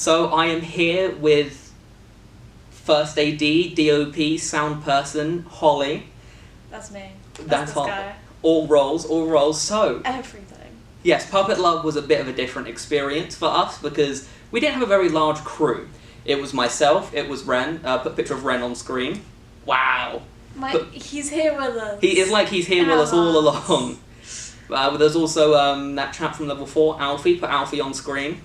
So I am here with First AD, DOP, sound person, Holly. That's me. That's this guy. All roles. So Everything. yes, Puppet Love was a bit of a different experience for us because we didn't have a very large crew. It was myself, it was Ren, put a picture of Ren on screen. Wow. He's here with us. He is like he's here with us all along. There's also that chap from level 4, Alfie, put Alfie on screen.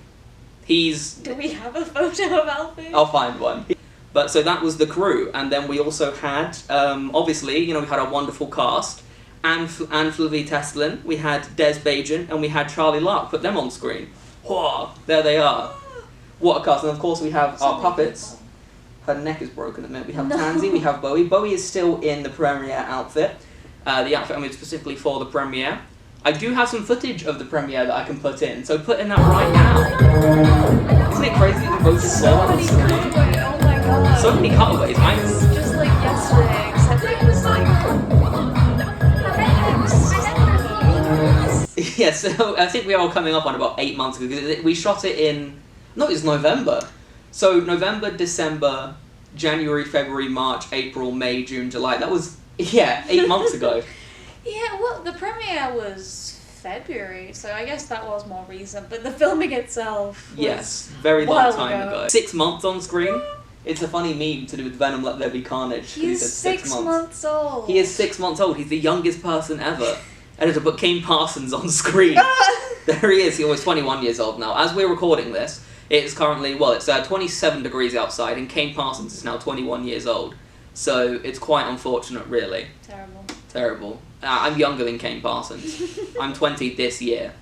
Do we have a photo of Alfie? I'll find one. But so that was the crew, and then we also had, obviously, we had a wonderful cast. Anne Flavie Testlin, we had Des Bajan, and we had Charlie Lark, put them on screen. Whoa, there they are. What a cast. And of course we have our puppets. Her neck is broken at the minute. We have Tansy, we have Bowie. Bowie is still in the premiere outfit. The outfit I made specifically for the premiere. I do have some footage of the premiere that I can put in, so put in that right now. Isn't it crazy that we both just saw on screen? Oh my god. So many cutaways. It's just like yesterday, except it was like... Yeah, so I think we are all coming up on about 8 months ago, because we shot it in... No, it was November. So November, December, January, February, March, April, May, June, July. That was, 8 months ago. Yeah, well, the premiere was February, so I guess that was more recent, but the filming itself was yes, very long time ago. 6 months on screen. It's a funny meme to do with Venom Let There Be Carnage. He's 6 months old. He is 6 months old. He's the youngest person ever. Editor, but Kane Parsons on screen. There he is. He was 21 years old now. As we're recording this, it is currently, it's 27 degrees outside, and Kane Parsons is now 21 years old. So it's quite unfortunate, really. Terrible. I'm younger than Kane Parsons. I'm 20 this year.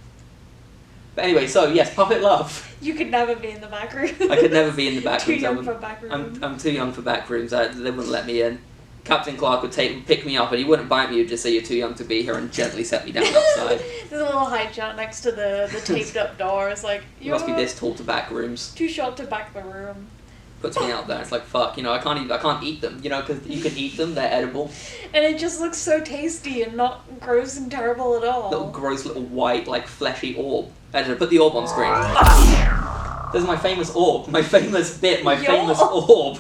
But anyway, so yes, Puppet Love. You could never be in the back room. I could never be in the back room. Too young for back room. I'm too young for back rooms. They wouldn't let me in. Captain Clark would pick me up, and he wouldn't bite me. He'd just say you're too young to be here and gently set me down outside. There's a little high chart next to the taped up door. It's like, you must be this tall to back rooms. Too short to back the room. Puts me out there. It's like, fuck, I can't eat them, because you can eat them, they're edible. And it just looks so tasty and not gross and terrible at all. Little gross little white, fleshy orb. Editor, put the orb on screen. There's my famous orb, my famous bit, my famous orb.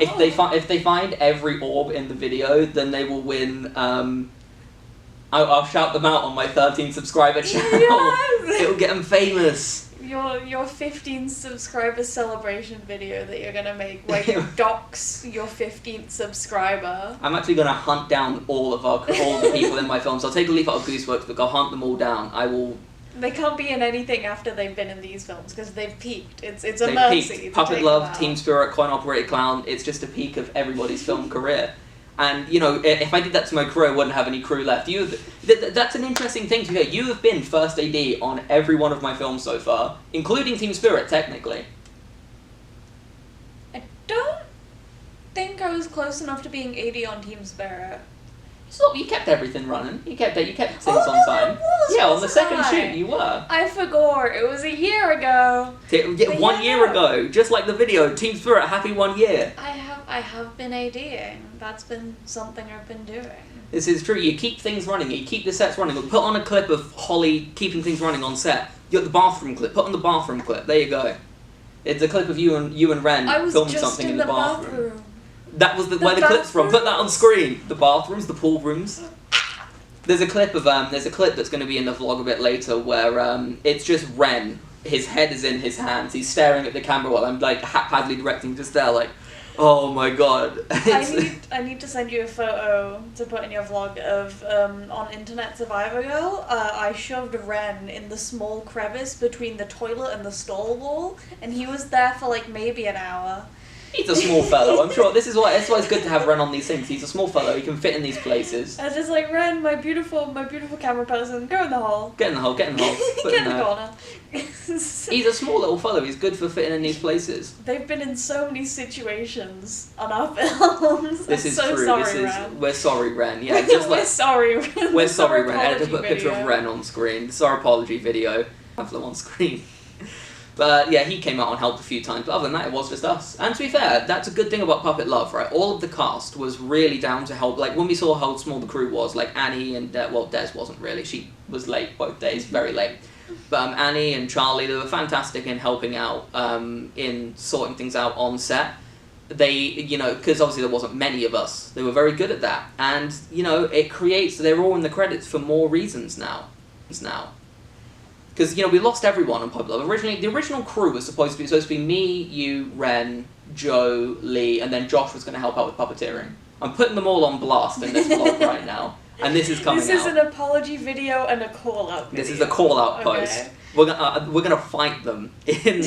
If they find every orb in the video, then they will win, I'll shout them out on my 13 subscriber channel. Yes! It'll get them famous. Your 15 subscriber celebration video that you're gonna make, where you dox your 15th subscriber. I'm actually gonna hunt down all the people in my films. I'll take a leaf out of Gooseworks, but I'll hunt them all down. I will. They can't be in anything after they've been in these films because they've peaked. It's a mercy. Puppet Love, Team Spirit, Coin Operated Clown. It's just a peak of everybody's film career. And, if I did that to my crew, I wouldn't have any crew left. That's an interesting thing to hear. You have been First AD on every one of my films so far, including Team Spirit, technically. I don't think I was close enough to being AD on Team Spirit. So you kept everything running. You kept things on time. Yeah, on the second shoot you were. I forgot. It was a year ago. 1 year ago, just like the video. Team Spirit, happy 1 year. I have been ADing. That's been something I've been doing. This is true. You keep things running. You keep the sets running. Put on a clip of Holly keeping things running on set. You got the bathroom clip. Put on the bathroom clip. There you go. It's a clip of you and Ren filming something in the bathroom. That was where the clip's from. Put that on screen. The bathrooms, the pool rooms. There's a clip that's going to be in the vlog a bit later where it's just Ren. His head is in his hands. He's staring at the camera while I'm haphazardly directing, just there oh my god. I need to send you a photo to put in your vlog of on Internet Survivor Girl. I shoved Ren in the small crevice between the toilet and the stall wall, and he was there for maybe an hour. He's a small fellow, I'm sure. That's why it's good to have Ren on these things. He's a small fellow, he can fit in these places. I was just like, Ren, my beautiful camera person, go in the hole. Get in the hole. Get in the corner. He's a small little fellow, he's good for fitting in these places. They've been in so many situations on our films. This is so true. Sorry, Ren. We're sorry, Ren. Yeah, we're sorry, Ren. We're sorry, Ren. Editor, put a picture of Ren on screen. This is our apology video. Have them on screen. But yeah, he came out and helped a few times, but other than that, it was just us. And to be fair, that's a good thing about Puppet Love, right? All of the cast was really down to help. When we saw how small the crew was, Annie and, Des wasn't really. She was late both days, very late. But Annie and Charlie, they were fantastic in helping out, in sorting things out on set. They, you know, because obviously there wasn't many of us, they were very good at that. And, you know, it creates, they're all in the credits for more reasons now. Because, you know, we lost everyone on Puppet Love. Originally, the original crew was supposed to be me, you, Ren, Joe, Lee, and then Josh was going to help out with puppeteering. I'm putting them all on blast in this vlog right now. And this is coming out. This is an apology video and a call-out video. This is a call-out post. We're gonna fight them in...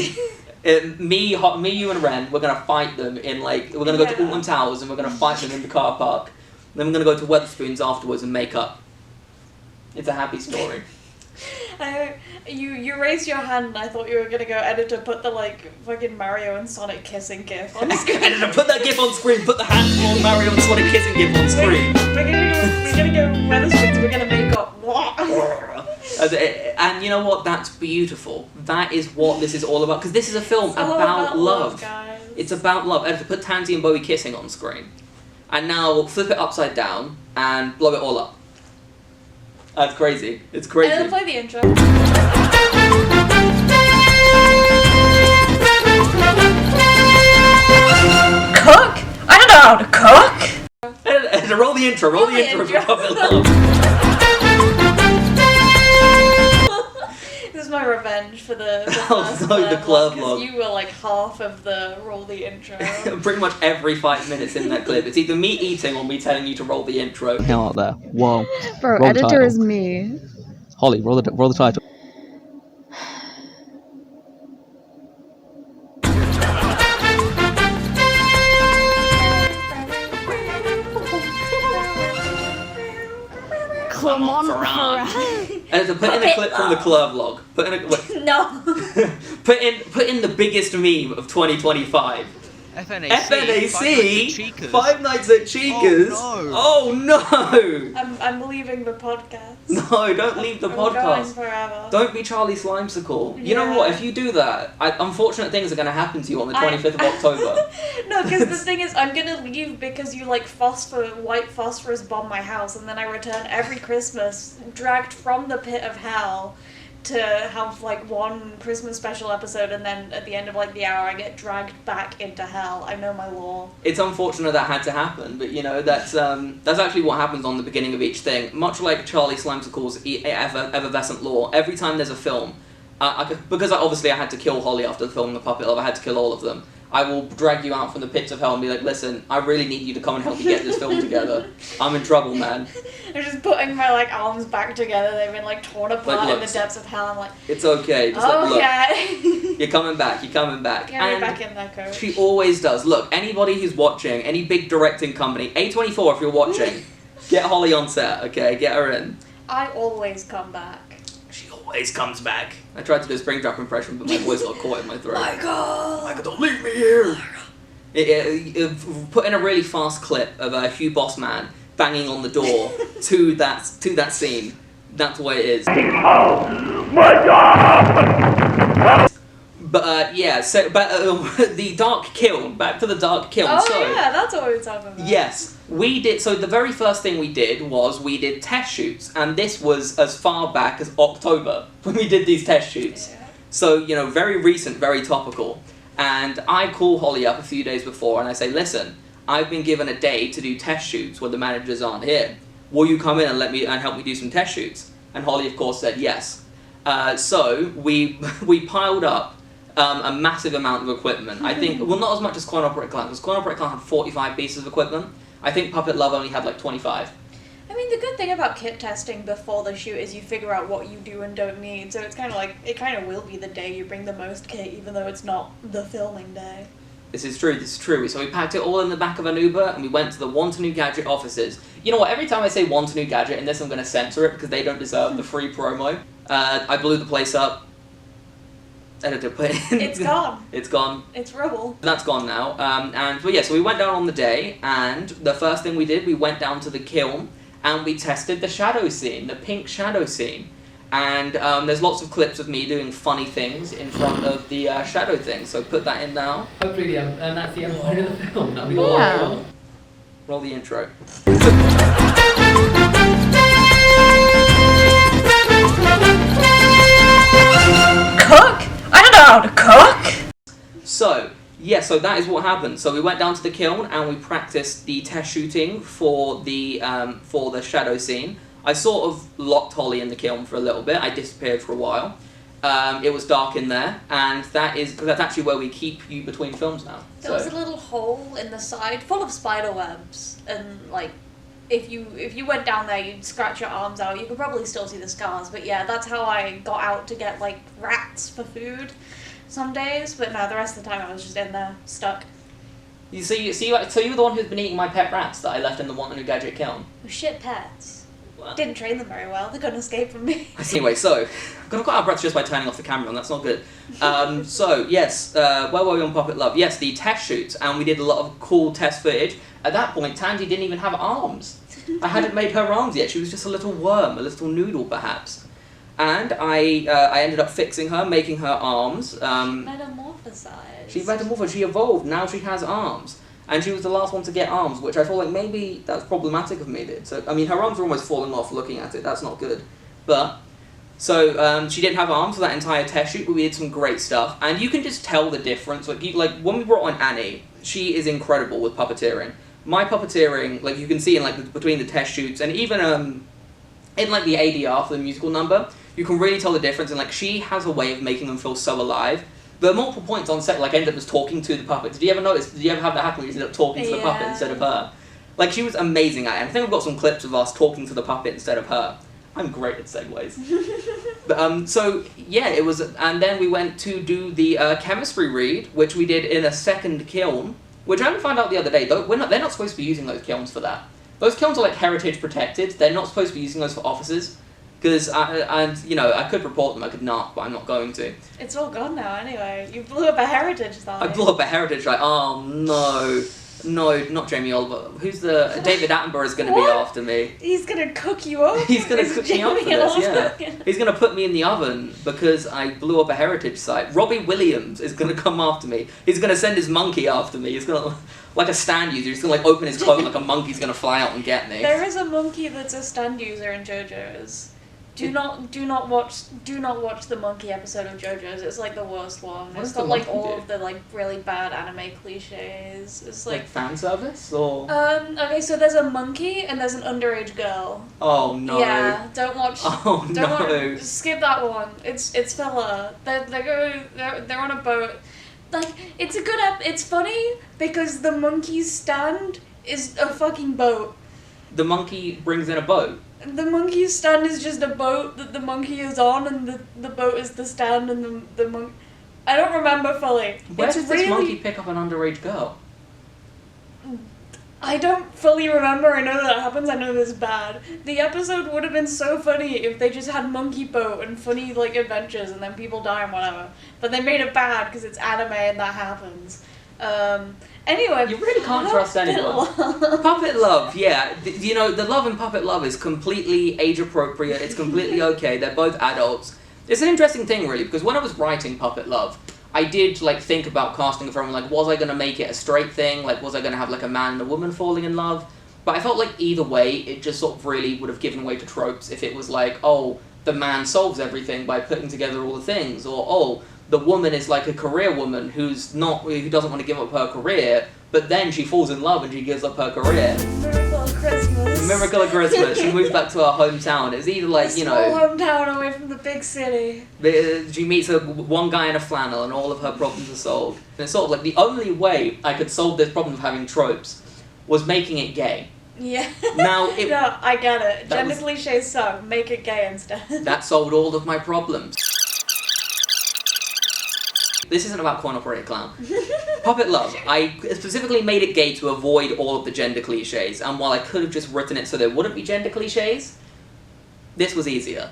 me, you, and Ren. We're gonna fight them in like we're gonna go to Alton Towers and we're gonna fight them in the car park. Then we're gonna go to Weatherspoons afterwards and make up. It's a happy story. You raised your hand and I thought you were gonna go, editor, put the like fucking Mario and Sonic kissing gif on screen. Editor, put that gif on screen. Put the handball Mario and Sonic kissing gif on screen. We're gonna go Weatherspoons. We're gonna make up. And you know what? That's beautiful. That is what this is all about. Because this is a film about love. Guys. It's about love. Editor, put Tansy and Bowie kissing on screen. And now we'll flip it upside down and blow it all up. That's crazy. It's crazy. And then play the intro. Cook? I don't know how to cook. And roll the intro. Roll the intro for Puppet Love. This is my revenge for the the club log. Because you were like half of the roll the intro. Pretty much every 5 minutes in that clip. It's either me eating or me telling you to roll the intro. Hell out there. Whoa. Bro, Roll editor title. is me. Holly, roll the title. Come on, Farah. Editor, put in a clip from the club log. Put in a No. put in the biggest meme of 2025. FNAC, Five Nights at Chica's. Oh no! I'm leaving the podcast. No, don't leave the I'm going podcast. forever. Don't be Charlie Slimesicle. You know what? If you do that, unfortunate things are going to happen to you on the 25th of October. No, because the thing is, I'm gonna leave because you like white phosphorus bomb my house, and then I return every Christmas, dragged from the pit of hell, to have like one Christmas special episode, and then at the end of like the hour I get dragged back into hell. I know my law. It's unfortunate that had to happen, but you know, that's actually what happens on the beginning of each thing. Much like Charlie Slimesicle's effervescent law, every time there's a film, because obviously I had to kill Holly after the film The Puppet Love, I had to kill all of them. I will drag you out from the pits of hell and be like, listen, I really need you to come and help me get this film together. I'm in trouble, man. I'm just putting my like arms back together. They've been like torn apart in the depths of hell. I'm like, it's okay. Just okay. You're coming back. You're coming back. Get me back in there, coach. She always does. Look, anybody who's watching, any big directing company, A24 if you're watching, get Holly on set, okay? Get her in. I always come back. She always comes back. I tried to do a Springtrap impression, but my voice got caught in my throat. Michael, don't leave me here! Put in a really fast clip of Hugh Bossman banging on the door to that scene. That's the way it is. Oh my God! But the Dark Kiln. Back to the Dark Kiln. Oh yeah, that's what we were talking about. Yes, we did. So the very first thing we did was we did test shoots, and this was as far back as October when we did these test shoots. Yeah. So, you know, very recent, very topical. And I call Holly up a few days before and I say, listen, I've been given a day to do test shoots where the managers aren't here. Will you come in and help me do some test shoots? And Holly, of course, said yes. So we piled up a massive amount of equipment. I think, well, not as much as Coin Operator Clan, because Coin Operator Clan had 45 pieces of equipment. I think Puppet Love only had like 25. I mean, the good thing about kit testing before the shoot is you figure out what you do and don't need, so it's kind of like, it kind of will be the day you bring the most kit, even though it's not the filming day. This is true. So we packed it all in the back of an Uber and we went to the Want a New Gadget offices. You know what, every time I say Want a New Gadget in this I'm going to censor it because they don't deserve the free promo. I blew the place up. Editor put in. It's gone. It's gone. It's rubble. That's gone now. So we went down on the day, and the first thing we did, we went down to the kiln, and we tested the shadow scene, the pink shadow scene. And there's lots of clips of me doing funny things in front of the shadow thing, so put that in now. Hopefully, and that's the end of the film. That'll be all right. Roll the intro. how to cook. So, yeah, so that is what happened. So we went down to the kiln and we practiced the test shooting for the shadow scene. I sort of locked Holly in the kiln for a little bit. I disappeared for a while. It was dark in there, and that's actually where we keep you between films now. There was a little hole in the side full of spider webs, and like, if you went down there, you'd scratch your arms out. You could probably still see the scars, but yeah, that's how I got out to get like rats for food some days. But no, the rest of the time I was just in there stuck. So you were the one who's been eating my pet rats that I left in the Want a New Gadget kiln. Shit pets. Didn't train them very well. They couldn't escape from me. Anyway, so I'm gonna got out of breath just by turning off the camera, and that's not good. So yes, where were we on Puppet Love? Yes, the test shoots, and we did a lot of cool test footage. At that point, Tandy didn't even have arms. I hadn't made her arms yet. She was just a little worm, a little noodle, perhaps. And I ended up fixing her, making her arms. Metamorphosized. She metamorphosed. She evolved. Now she has arms. And she was the last one to get arms, which I feel like maybe that's problematic of me. So, I mean, her arms are almost falling off looking at it. That's not good. But, so, she didn't have arms for that entire test shoot, but we did some great stuff. And you can just tell the difference. Like when we brought on Annie, she is incredible with puppeteering. My puppeteering, like, you can see in, like, between the test shoots, and even, in, like, the ADR for the musical number, you can really tell the difference. And, like, she has a way of making them feel so alive. There are multiple points on set, like, I ended up just talking to the puppet. Did you ever notice? Did you ever have that happen where you ended up talking to the puppet instead of her? Like, she was amazing at it. I think I've got some clips of us talking to the puppet instead of her. I'm great at segues. But, so, yeah, it was... And then we went to do the chemistry read, which we did in a second kiln, which I only found out the other day. They're not supposed to be using those kilns for that. Those kilns are, like, heritage protected. They're not supposed to be using those for offices. Because, you know, I could report them, I could not, but I'm not going to. It's all gone now anyway. You blew up a heritage site. I blew up a heritage site. Oh, no. No, not Jamie Oliver. Who's the... David Attenborough is going to be after me. He's going to cook you up? He's going to cook me up for this, yeah. He's going to put me in the oven because I blew up a heritage site. Robbie Williams is going to come after me. He's going to send his monkey after me. He's going to... Like a stand user, he's going to, like, open his coat like a monkey's going to fly out and get me. There is a monkey that's a stand user in JoJo's. Do not watch the monkey episode of JoJo's. It's like the worst one. It's got like all of the like really bad anime cliches. It's like fan service or okay, so there's a monkey and there's an underage girl. Oh no. Yeah, don't watch. Oh no. Skip that one. It's filler. They're on a boat. Like it's a good it's funny because the monkey's stand is a fucking boat. The monkey brings in a boat. The monkey's stand is just a boat that the monkey is on, and the boat is the stand, and the monkey... I don't remember fully. Where does this monkey pick up an underage girl? I don't fully remember. I know that happens. I know this is bad. The episode would have been so funny if they just had monkey boat and funny like adventures, and then people die and whatever. But they made it bad because it's anime and that happens. Anyway, you really can't trust anyone. Puppet Love, yeah. You know, the love in Puppet Love is completely age appropriate. It's completely okay. They're both adults. It's an interesting thing, really, because when I was writing Puppet Love, I did like think about casting a film. Like, was I going to make it a straight thing? Like, was I going to have like a man and a woman falling in love? But I felt like either way, it just sort of really would have given way to tropes. If it was like, oh, the man solves everything by putting together all the things, or oh, the woman is like a career woman who doesn't want to give up her career, but then she falls in love and she gives up her career. Miracle of Christmas. Miracle of Christmas. She moves back to her hometown. It's either like, you know... small hometown away from the big city. She meets one guy in a flannel and all of her problems are solved. And it's sort of like the only way I could solve this problem of having tropes was making it gay. Yeah. Now, no, I get it. Gender cliches suck. Make it gay instead. That solved all of my problems. This isn't about coin-operated clown. Puppet Love. I specifically made it gay to avoid all of the gender cliches, and while I could have just written it so there wouldn't be gender cliches, this was easier.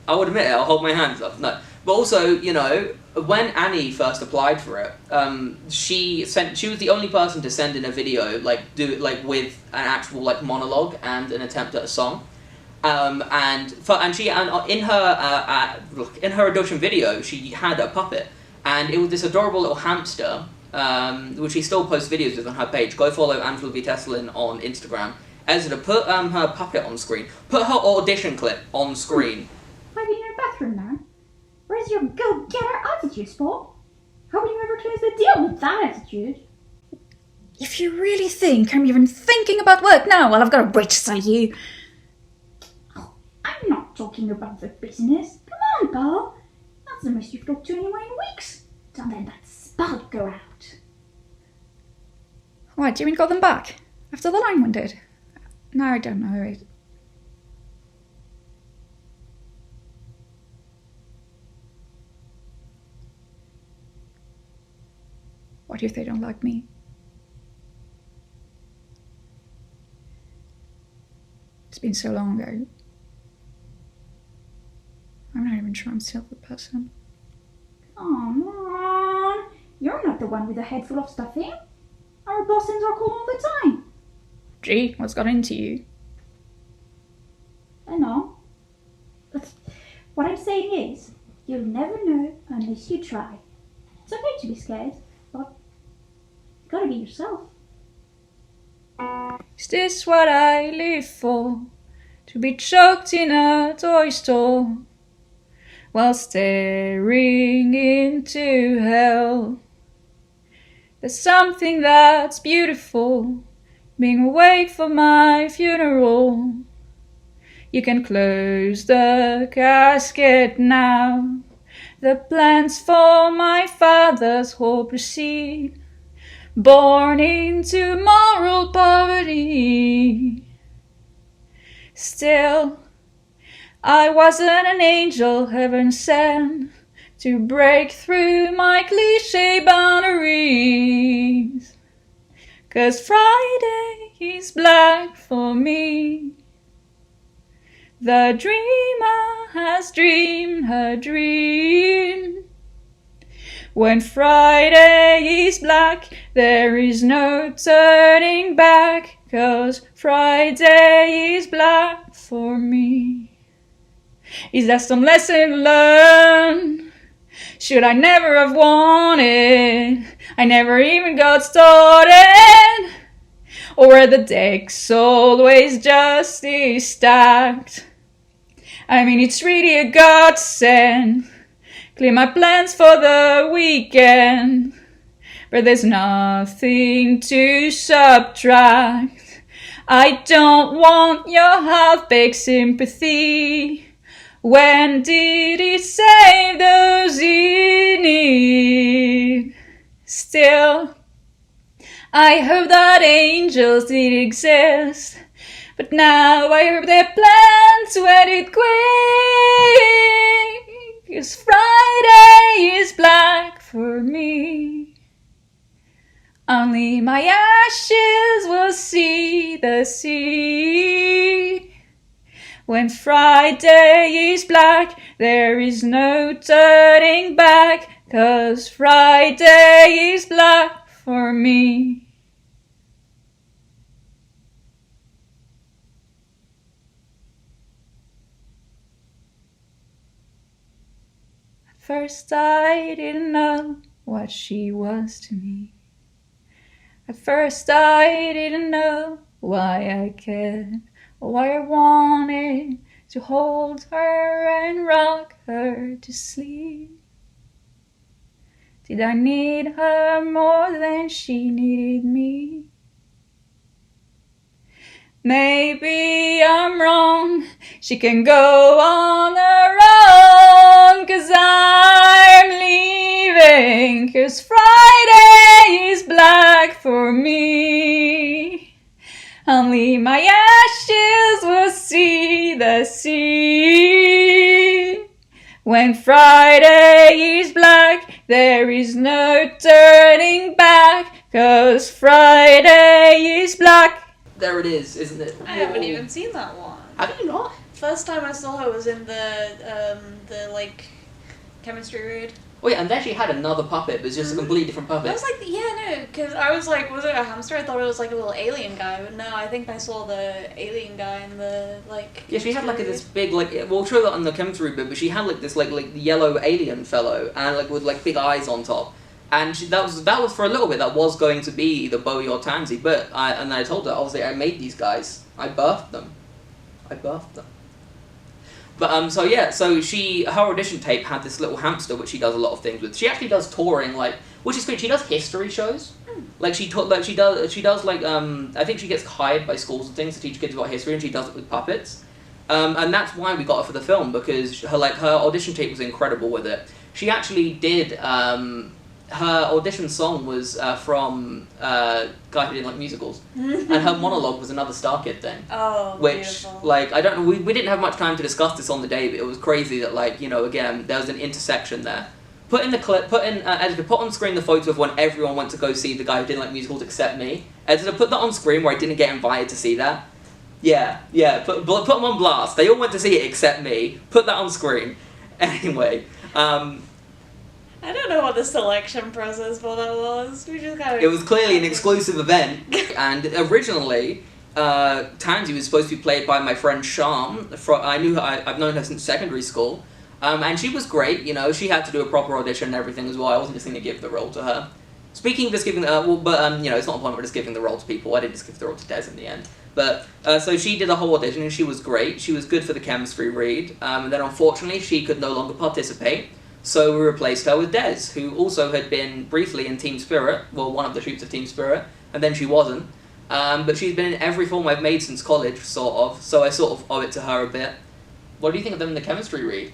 I would admit it, I'll hold my hands up. No. But also, you know, when Annie first applied for it, she was the only person to send in a video, with an actual, monologue and an attempt at a song. In her audition video, she had a puppet. And it was this adorable little hamster, which she still posts videos with on her page. Go follow Angela V. Teslin on Instagram. Ezra, put her puppet on screen. Put her audition clip on screen. Might be in your bathroom now. Where's There's your go-getter attitude, Spot. How will you ever close the deal with that attitude? If you really think I'm even thinking about work now, well, I've got a bridge to sell you. Oh, I'm not talking about the business. Come on, girl. That's the most you've talked to anyone in weeks. Don't let that spark go out. What, do you mean got them back? After the line one did? No, I don't know. What if they don't like me? It's been so long ago. I'm not even sure I'm still the person. Come on. You're not the one with a head full of stuffing. Our blossoms are cool all the time. Gee, what's got into you? I know. But what I'm saying is, you'll never know unless you try. It's okay to be scared, but you gotta be yourself. Is this what I live for? To be choked in a toy store while staring into hell. There's something that's beautiful, being awake for my funeral. You can close the casket now. The plans for my father's whole proceed, born into moral poverty. Still, I wasn't an angel heaven sent to break through my cliché boundaries. 'Cause Friday is black for me. The dreamer has dreamed her dream. When Friday is black, there is no turning back, 'cause Friday is black for me. Is that some lesson learned? Should I never have wanted? I never even got started. Or were the decks always just stacked? I mean, it's really a godsend. Clear my plans for the weekend, but there's nothing to subtract. I don't want your half-baked sympathy. When did it save those in need? Still, I hope that angels did exist, but now I hope their plans went it quick. 'Cause Friday is black for me. Only my ashes will see the sea. When Friday is black, there is no turning back, 'cause Friday is black for me. At first I didn't know what she was to me. At first I didn't know why I cared, or why I wanted to hold her and rock her to sleep. Did I need her more than she needed me? Maybe I'm wrong, she can go on her own, 'cause I'm leaving, 'cause Friday is black for me. Only my ashes will see the sea. When Friday is black, there is no turning back, 'cause Friday is black. There it is, isn't it? I haven't even seen that one. Have you not? First time I saw her was in the like chemistry read. Oh yeah, and they actually had another puppet, but it's just a completely different I puppet. was like, yeah, no, because I was like, was it a hamster? I thought it was like a little alien guy, but no, I think I saw the alien guy in the like. Yeah, she had like this big we'll show that on the chemistry bit, but she had like this like yellow alien fellow and like with like big eyes on top. And that was for a little bit. That was going to be either Bowie or Tansy, but I told her obviously I made these guys. I birthed them. But so yeah, so her audition tape had this little hamster which she does a lot of things with. She actually does touring, like, which is great. She does history shows. Like she does like I think she gets hired by schools and things to teach kids about history, and she does it with puppets. And that's why we got her for the film, because her audition tape was incredible with it. She actually did her audition song was from Guy Who Didn't Like Musicals, and her monologue was another Star Kid thing. Oh, which, beautiful. like, I don't know, we didn't have much time to discuss this on the day, but it was crazy that, like, you know, again, there was an intersection there. Put in the clip, editor, put on screen the photo of when everyone went to go see The Guy Who Didn't Like Musicals except me. Editor, put that on screen where I didn't get invited to see that. Yeah, put them on blast. They all went to see it except me. Put that on screen. Anyway, I don't know what the selection process for that was. We just kind of... it was clearly an exclusive event, and originally, Tansy was supposed to be played by my friend Sham. I've known her since secondary school, and she was great. You know, she had to do a proper audition and everything as well. I wasn't just going to give the role to her. Speaking of just giving, you know, it's not a point where just giving the role to people. I didn't just give the role to Des in the end. But, so she did a whole audition, and she was great. She was good for the chemistry read. And then, unfortunately, she could no longer participate. So we replaced her with Des, who also had been briefly in Team Spirit, well, one of the shoots of Team Spirit, and then she wasn't. But she's been in every film I've made since college, sort of, so I sort of owe it to her a bit. What do you think of them in the chemistry read?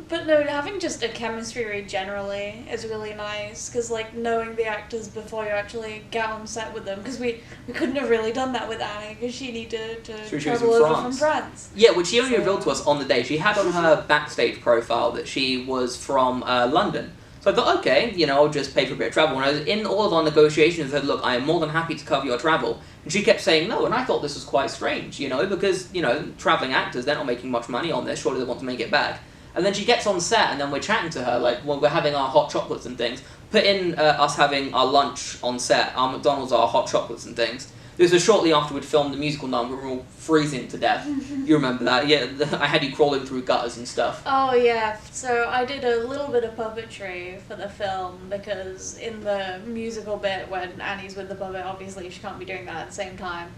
But no, having just a chemistry read generally is really nice, because, like, knowing the actors before you actually get on set with them, because we couldn't have really done that with Annie, because she needed to travel over from France. Yeah, which she only revealed to us on the day. She had on her backstage profile that she was from London. So I thought, okay, you know, I'll just pay for a bit of travel. And I was in all of our negotiations, I said, look, I am more than happy to cover your travel. And she kept saying no, and I thought this was quite strange, you know, because, you know, travelling actors, they're not making much money on this, surely they want to make it back. And then she gets on set, and then we're chatting to her, like, when we're having our hot chocolates and things. Put in us having our lunch on set, our McDonald's, our hot chocolates and things. This was shortly after we'd filmed the musical number, we were all freezing to death. You remember that? Yeah, I had you crawling through gutters and stuff. Oh yeah, so I did a little bit of puppetry for the film, because in the musical bit when Annie's with the puppet, obviously she can't be doing that at the same time.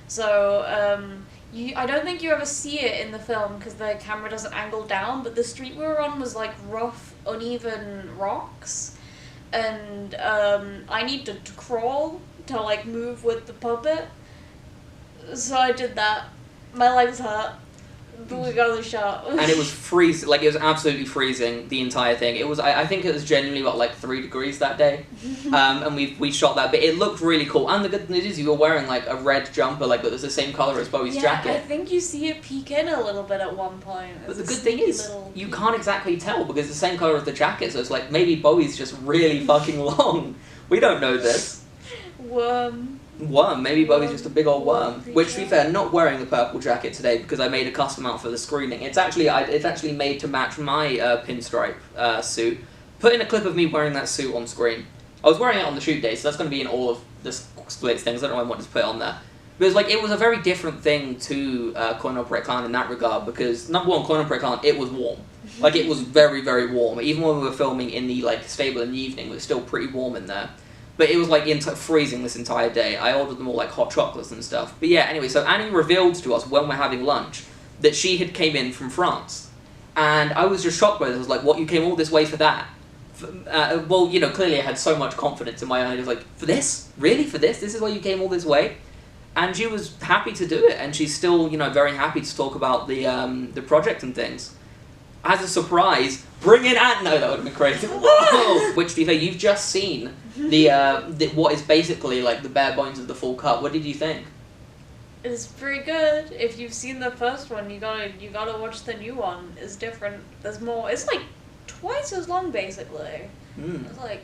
So, I don't think you ever see it in the film because the camera doesn't angle down, but the street we were on was like rough, uneven rocks, and I need to crawl to like move with the puppet, so I did that. My legs hurt, but we got the shot. And it was freezing, like it was absolutely freezing, the entire thing. It was, I think it was genuinely about like 3 degrees that day, and we shot that, but it looked really cool. And the good news is you were wearing like a red jumper, like that was the same colour as Bowie's jacket. I think you see it peek in a little bit at one point. But the good thing is, you can't exactly tell because it's the same colour as the jacket, so it's like maybe Bowie's just really fucking long. We don't know this. Worm, maybe Bowie's just a big old worm. Which, to be fair, not wearing the purple jacket today because I made a custom out for the screening. It's actually made to match my pinstripe suit. Put in a clip of me wearing that suit on screen. I was wearing it on the shoot day, so that's going to be in all of the splits things. I don't know why I wanted to put it on there. Because like it was a very different thing to Coin Opera Clan in that regard because number one, Coin Opera Clan, it was warm. Like it was very, very warm. Even when we were filming in the like stable in the evening, it was still pretty warm in there. But it was like freezing this entire day. I ordered them all like hot chocolates and stuff. But yeah, anyway, so Annie revealed to us when we're having lunch that she had came in from France. And I was just shocked by this. I was like, what, you came all this way for that? Well, you know, clearly I had so much confidence in my own. I was like, for this? Really? For this? This is why you came all this way? And she was happy to do it. And she's still, you know, very happy to talk about the project and things. As a surprise, bring in Ant. No, that would have been crazy. Whoa! Which, to be fair, you've just seen the what is basically like the bare bones of the full cut. What did you think? It's pretty good. If you've seen the first one, you gotta watch the new one. It's different. There's more. It's like twice as long, basically. It's like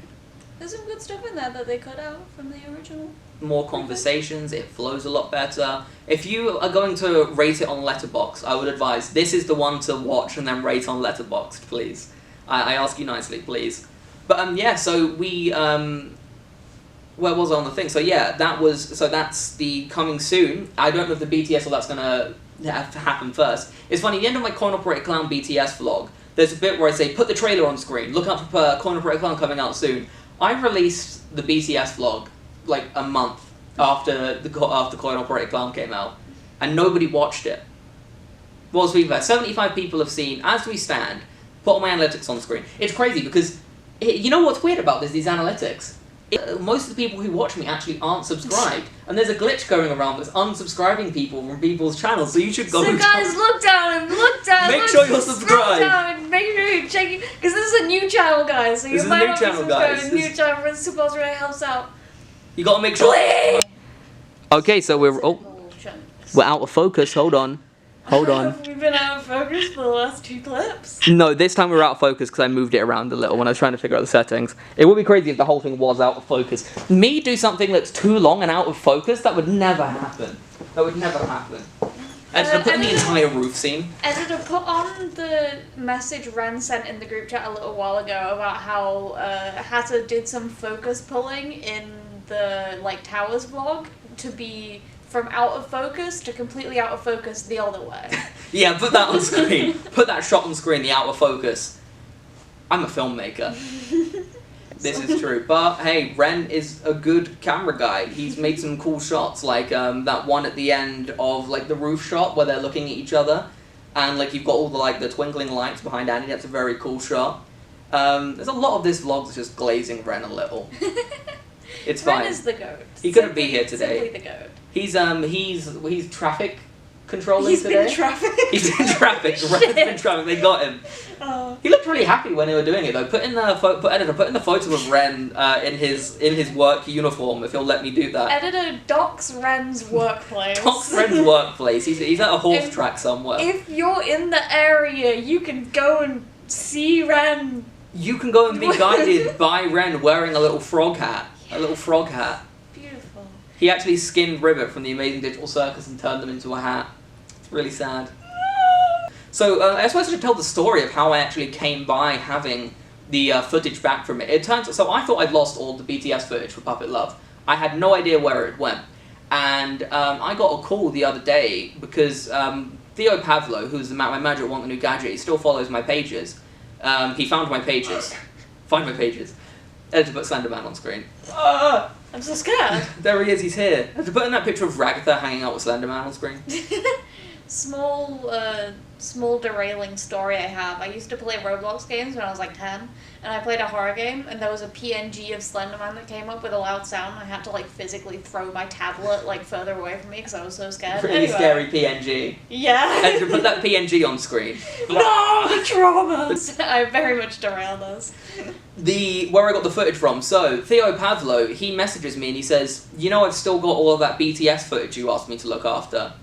there's some good stuff in there that they cut out from the original. More conversations, it flows a lot better. If you are going to rate it on Letterboxd, I would advise this is the one to watch and then rate on Letterboxd, please. I ask you nicely, please. But yeah, so we where was I on the thing? So yeah, that's the coming soon. I don't know if the BTS or that's gonna have to happen first. It's funny, at the end of my Coin Operator Clown BTS vlog, there's a bit where I say, put the trailer on screen, look out for Coin Operator Clown coming out soon. I released the BTS vlog like a month after Coin Operator Clown came out, and nobody watched it. Well, to be fair, 75 people have seen As We Stand. Put all my analytics on screen. It's crazy because, you know what's weird about these analytics? Most of the people who watch me actually aren't subscribed. And there's a glitch going around that's unsubscribing people from people's channels, so you should go So guys, look down. Make sure you're subscribed. Down, make sure you're checking, because this is a new channel, guys. So you might not be subscribed. This new channel, but support really helps out. You gotta make sure. Okay, so we're out of focus. Hold on. Have we been out of focus for the last 2 clips? No, this time we're out of focus because I moved it around a little when I was trying to figure out the settings. It would be crazy if the whole thing was out of focus. Me do something that's too long and out of focus, that would never happen. Editor, put in the entire roof scene. Editor, put on the message Ren sent in the group chat a little while ago about how Hatter did some focus pulling in the Towers vlog to be from out of focus to completely out of focus the other way. Yeah, put that on screen. Put that shot on screen, the out of focus. I'm a filmmaker. This is true. But hey, Ren is a good camera guy. He's made some cool shots, like that one at the end of the roof shot where they're looking at each other, and you've got all the twinkling lights behind Annie. That's a very cool shot. There's a lot of this vlog that's just glazing Ren a little. It's fine. Ren is the goat. He couldn't be here today. Simply the goat. He's traffic controlling He's today. Been traffic. He's in traffic. Ren's been traffic. They got him. He looked really happy when they were doing it though. Put in the photo of Ren in his work uniform if he'll let me do that. Editor docs Ren's workplace. Docs Ren's workplace. He's at a horse track somewhere. If you're in the area, you can go and see Ren. You can go and be guided by Ren wearing a little frog hat. A little frog hat. Beautiful. He actually skinned Ribbit from the Amazing Digital Circus and turned them into a hat. It's really sad. So I suppose I should tell the story of how I actually came by having the footage back from it. It turns so I thought I'd lost all the BTS footage for Puppet Love. I had no idea where it went, and I got a call the other day because Theo Pavlo, who's my manager at Want the New Gadget, he still follows my pages. He found my pages. Find my pages. Editor, put Slenderman on screen. I'm so scared. There he is. He's here. Editor, put in that picture of Ragatha hanging out with Slenderman on screen. Small derailing story I have. I used to play Roblox games when I was 10, and I played a horror game, and there was a PNG of Slenderman that came up with a loud sound. I had to physically throw my tablet further away from me because I was so scared. Really scary PNG. Yeah. Editor, put that PNG on screen. No, the traumas. I very much derailed us. Where I got the footage from. So Theo Pavlo, he messages me and he says, I've still got all of that BTS footage you asked me to look after.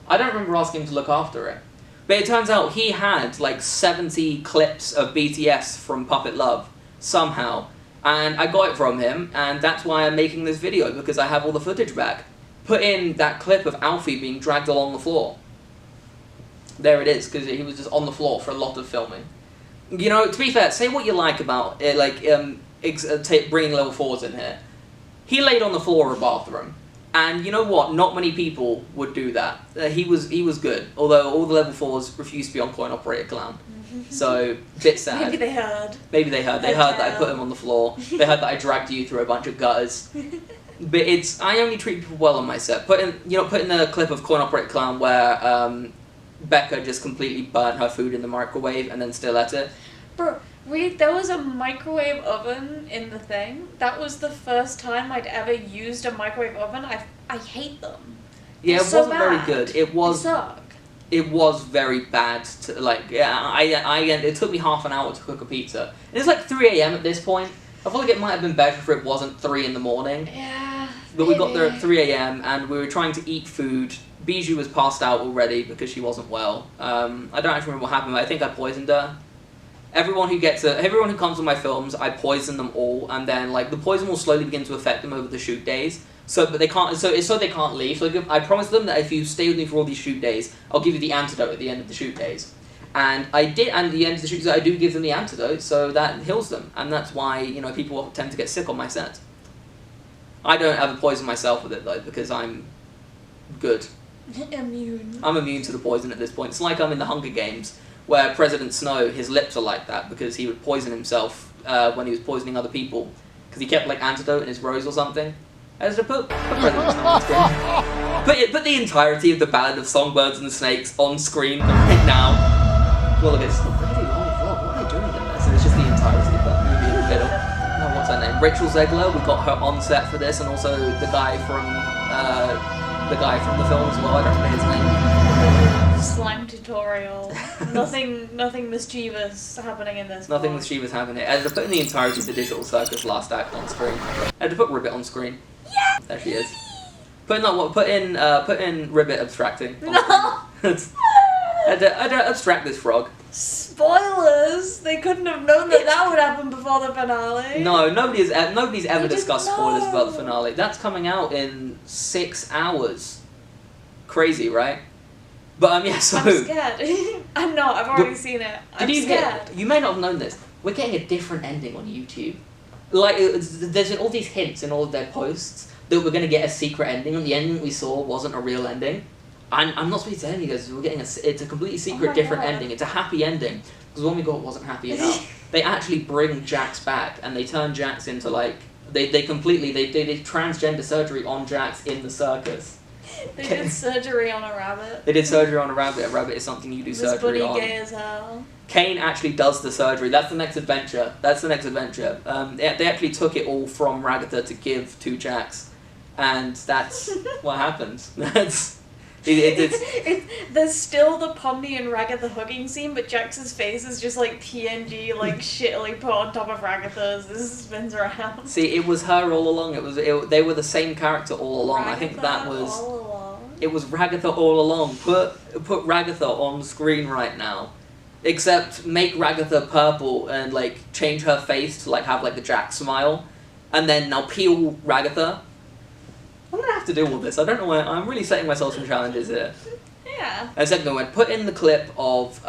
I don't remember asking him to look after it. But it turns out he had 70 clips of BTS from Puppet Love, somehow. And I got it from him, and that's why I'm making this video, because I have all the footage back. Put in that clip of Alfie being dragged along the floor. There it is, because he was just on the floor for a lot of filming. To be fair, say what you like about it, bringing level 4s in here. He laid on the floor of a bathroom. And you know what? Not many people would do that. He was good, although all the level 4s refused to be on Coin Operator Clown. So, bit sad. Maybe they heard. They heard that I put him on the floor. They heard that I dragged you through a bunch of gutters. But I only treat people well on my set. Put in the clip of Coin Operator Clown where Becca just completely burnt her food in the microwave and then still ate it. Bro, there was a microwave oven in the thing. That was the first time I'd ever used a microwave oven. I hate them. Yeah, They're it so wasn't very bad. good. They suck. It was very bad. It took me half an hour to cook a pizza. And it's 3 a.m. at this point. I feel like it might have been better if it wasn't 3 in the morning. Yeah. But we got there at 3 a.m. and we were trying to eat food. Bijou was passed out already because she wasn't well. I don't actually remember what happened, but I think I poisoned her. Everyone who comes to my films, I poison them all, and then the poison will slowly begin to affect them over the shoot days. But they can't. So they can't leave. So I promised them that if you stay with me for all these shoot days, I'll give you the antidote at the end of the shoot days. And I did. And at the end of the shoot days, I do give them the antidote, so that heals them. And that's why people tend to get sick on my set. I don't ever poison myself with it though, because I'm good. Immune. I'm immune to the poison at this point. It's like I'm in the Hunger Games, where President Snow, his lips are like that because he would poison himself when he was poisoning other people. Because he kept antidote in his rose or something. As to put President Snow on screen. Put the entirety of the Ballad of Songbirds and Snakes on screen right now. Well, look, it's a really long vlog. What are they doing in there? So it's just the entirety of that movie in the middle. Oh, what's her name? Rachel Zegler. We got her on set for this, and also the guy from the film as well. I don't remember his name. Slime tutorial. Nothing mischievous happening in this. Nothing vlog. mischievous happening. I had to put in the entirety of the Digital Circus last act on screen. I had to put Ribbit on screen. Yeah. There she is. Put in Ribbit abstracting. On screen. I had to abstract this frog. Spoilers! They couldn't have known that would happen before the finale. No, nobody's ever They discussed didn't spoilers about the know. finale. That's coming out in 6 hours. Crazy, right? But yeah, so I'm scared. I'm not. I've already seen it. I'm scared. You may not have known this. We're getting a different ending on YouTube. Like, there's all these hints in all of their posts that we're going to get a secret ending, and the ending we saw wasn't a real ending. I'm not supposed to tell you guys. We're getting it's a completely secret, my different God. ending. It's a happy ending because the one we got wasn't happy enough. They actually bring Jax back, and they turn Jax into like they did transgender surgery on Jax in the circus. They did surgery on a rabbit. They did surgery on a rabbit. A rabbit is something you do This surgery bunny on. gay as hell. Kane actually does the surgery. That's the next adventure. They actually took it all from Ragatha to give to Jax, and that's what happens. There's still the Pomni and Ragatha hugging scene, but Jax's face is just like PNG, like shittily put on top of Ragatha's. This spins around. See, it was her all along. They were the same character all along. I think that was. all along. It was Ragatha all along. Put Ragatha on screen right now. Except make Ragatha purple and like change her face to like have like the Jax smile, and then now peel Ragatha. I'm gonna have to do all this. I don't know why. I'm really setting myself some challenges here. Yeah. And second one, put in the clip of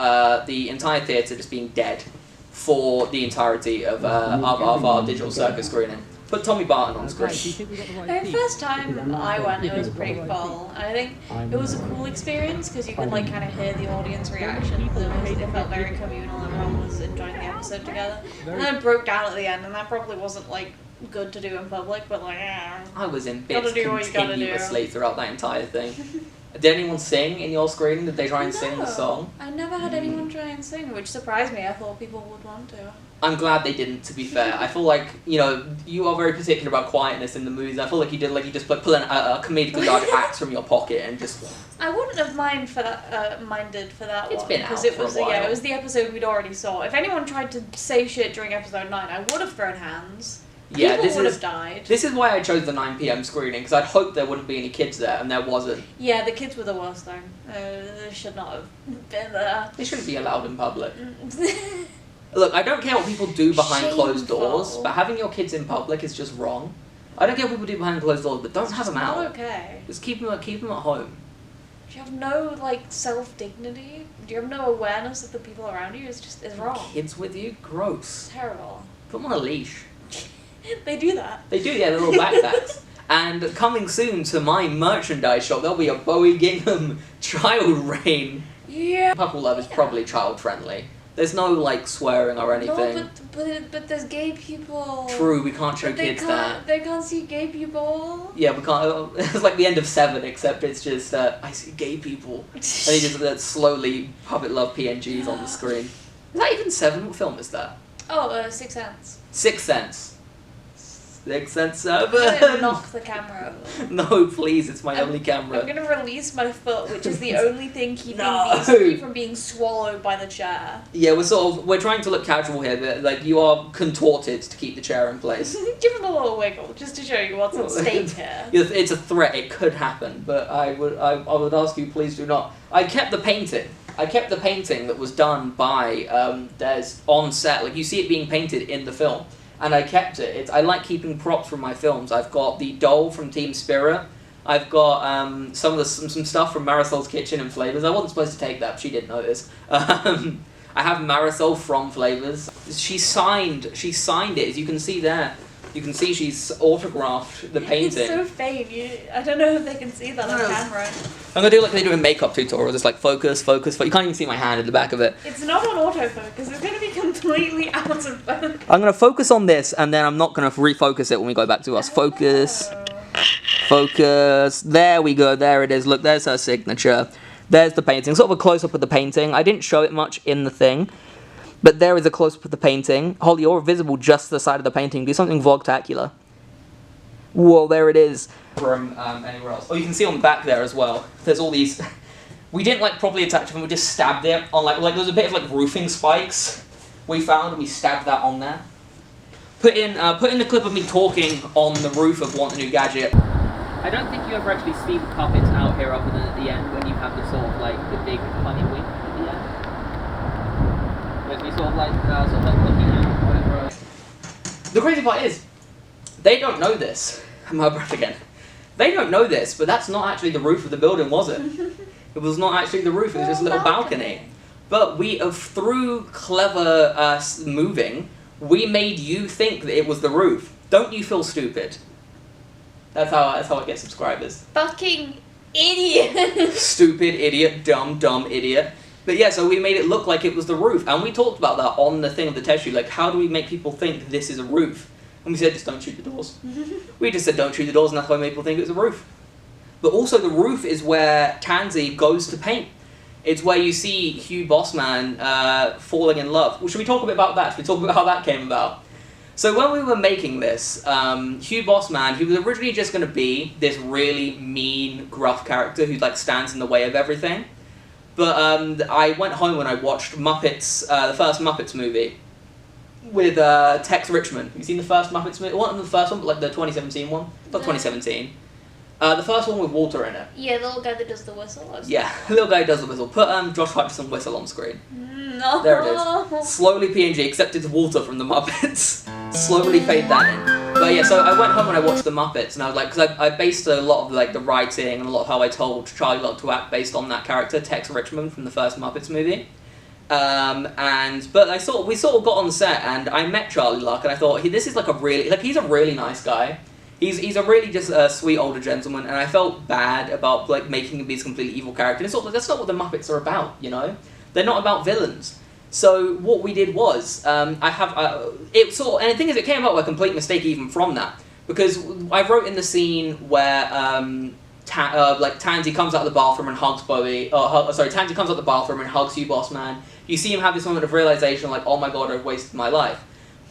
the entire theatre just being dead for the entirety of our Digital Circus screening. Put Tommy Barton on screen. The first time I went, it was pretty full. And I think it was a cool experience because you could like kind of hear the audience reactions. It felt very communal. Everyone was enjoying the episode together. And then it broke down at the end, and that probably wasn't like good to do in public, but like, I was in Gotta bits do what you gotta do. continuously throughout that entire thing. Did anyone sing in your screening? Did they try and sing the song? I never had anyone try and sing, which surprised me. I thought people would want to. I'm glad they didn't, to be fair. I feel like, you know, you are very particular about quietness in the movies. I feel like you did, like, you just pull a comedically large axe from your pocket and just... I wouldn't have minded for that It's one. been out Because it for a was while. it was the episode we'd already saw. If anyone tried to say shit during episode 9, I would have thrown hands. Yeah, People would have died. This is why I chose the 9 PM screening, because I'd hoped there wouldn't be any kids there, and there wasn't. Yeah, the kids were the worst thing. They should not have been there. They shouldn't be allowed in public. Look, I don't care what people do behind closed doors, Shameful. but having your kids in public is just wrong. I don't care what people do behind closed doors, but don't have them Not out. okay. Just keep them at home. Do you have no like self-dignity? Do you have no awareness of the people around you? It's wrong. Kids with you? Gross. It's terrible. Put them on a leash. They do that. They do, yeah, the little backpacks. And coming soon to my merchandise shop, there'll be a Bowie Gingham child reign. Yeah. Puppy Love is probably child friendly. There's no like swearing or anything. No, but there's gay people. True, we can't show But they kids can't, that. They can't see gay people. Yeah, we can't. It's like the end of 7, except it's just I see gay people, and he just slowly Puppet Love PNGs on the screen. Is that even 7? What film is that? Oh, 6 Sense. Sixth Sense. Sixth Sense I'm gonna 7. knock the camera over. No, please, it's my only camera. I'm gonna release my foot, which is the only thing keeping No. these 3 from being swallowed by the chair. Yeah, we're trying to look casual here, but like you are contorted to keep the chair in place. Give him a little wiggle, just to show you what's at stake here. It's a threat. It could happen, but I would ask you, please do not. I kept the painting. That was done by Des on set. Like you see it being painted in the film, and I kept it. I like keeping props from my films. I've got the doll from Team Spirit. I've got some stuff from Marisol's Kitchen and Flavors. I wasn't supposed to take that, but she did notice. I have Marisol from Flavors. She signed it, as you can see there. You can see she's autographed the painting. It's so faint. I don't know if they can see that on camera. I'm gonna do like they do in makeup tutorials. It's like focus. You can't even see my hand in the back of it. It's not on autofocus. It's going to be completely out of focus. I'm gonna focus on this, and then I'm not gonna refocus it when we go back to us. Focus. Focus. There we go. There it is. Look, there's her signature. There's the painting. Sort of a close-up of the painting. I didn't show it much in the thing, but there is a close-up of the painting. Holly, you're visible just to the side of the painting. Do something vlogtacular. Whoa, there it is. From anywhere else. Oh, you can see on the back there as well. There's all these... We didn't like properly attach them. We just stabbed it on like there's a bit of like roofing spikes we found, and we stabbed that on there. Put in the clip of me talking on the roof of Want a New Gadget. I don't think you ever actually see the puppets out here other than at the end when you have the sort of like the big funny wink at the end. With me sort of like looking at whatever else. The crazy part is, they don't know this. I'm out of breath again. They don't know this, but that's not actually the roof of the building, was it? It was not actually the roof, it was just a little balcony. But through clever moving, we made you think that it was the roof. Don't you feel stupid? That's how I get subscribers. Fucking idiot. Stupid idiot, dumb idiot. But yeah, so we made it look like it was the roof, and we talked about that on the thing of the test shoot. Like, how do we make people think this is a roof? And we said, just don't shoot the doors. We just said, don't shoot the doors, and that's why people think it's a roof. But also, the roof is where Tansy goes to paint. It's where you see Hugh Bossman falling in love. Well, should we talk a bit about that? Should we talk about how that came about? So when we were making this, Hugh Bossman, he was originally just going to be this really mean, gruff character who like stands in the way of everything. But I went home and I watched Muppets, the first Muppets movie with Tex Richmond. Have you seen the first Muppets movie? Not the first one, but like the 2017 one. Not 2017. The first one with Walter in it. Yeah, the little guy that does the whistle. Yeah, the little guy who does the whistle. Put Josh Hutcherson whistle on screen. No. There it is. Slowly PNG, except it's Walter from the Muppets. Slowly fade that in. But yeah, so I went home and I watched the Muppets, and I was like, because I based a lot of like the writing and a lot of how I told Charlie Luck to act based on that character, Tex Richmond from the first Muppets movie. But we sort of got on set, and I met Charlie Luck, and I thought this is like he's a really nice guy. He's a really just sweet older gentleman, and I felt bad about like making him be this completely evil character. And it's sort of, that's not what the Muppets are about, you know. They're not about villains. So what we did was and the thing is, it came about by a complete mistake even from that, because I wrote in the scene where Tansy comes out of the bathroom and hugs Tansy comes out of the bathroom and hugs Hugh Bossman. You see him have this moment of realization, like, oh my god, I've wasted my life.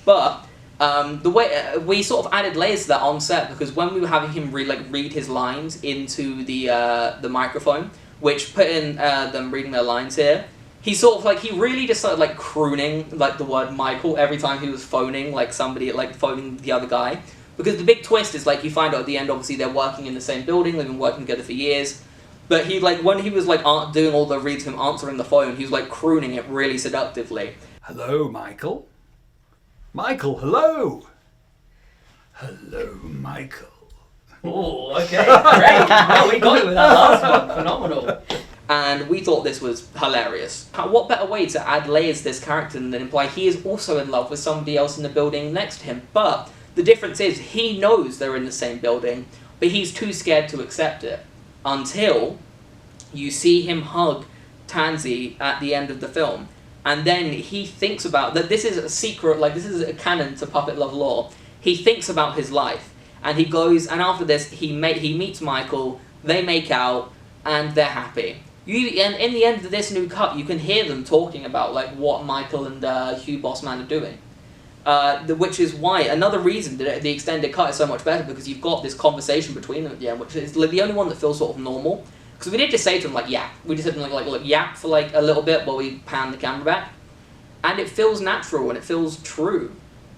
But the way we sort of added layers to that on set, because when we were having him read his lines into the microphone, which put in them reading their lines here, he sort of he really just started like crooning like the word Michael every time he was phoning like somebody, like phoning the other guy. Because the big twist is like you find out at the end, obviously they're working in the same building, they've been working together for years. But he when he was like doing all the reads of him answering the phone, he was like crooning it really seductively. Hello, Michael. Michael, hello. Hello, Michael. Oh, okay, great. Well, we got it with that last one. Phenomenal. And we thought this was hilarious. What better way to add layers to this character than imply he is also in love with somebody else in the building next to him? But the difference is he knows they're in the same building, but he's too scared to accept it. Until you see him hug Tansy at the end of the film. And then he thinks about that this is a secret, like this is a canon to Puppet Love lore. He thinks about his life. And he goes, and after this, he meets Michael, they make out, and they're happy. And in the end of this new cut, you can hear them talking about like what Michael and Hugh Bossman are doing. Which is why, another reason that the extended cut is so much better, because you've got this conversation between them at the end, which is the only one that feels sort of normal. Because we did just say to them, like, yap. We just said to them, like, look, yap for like a little bit while we pan the camera back. And it feels natural and it feels true.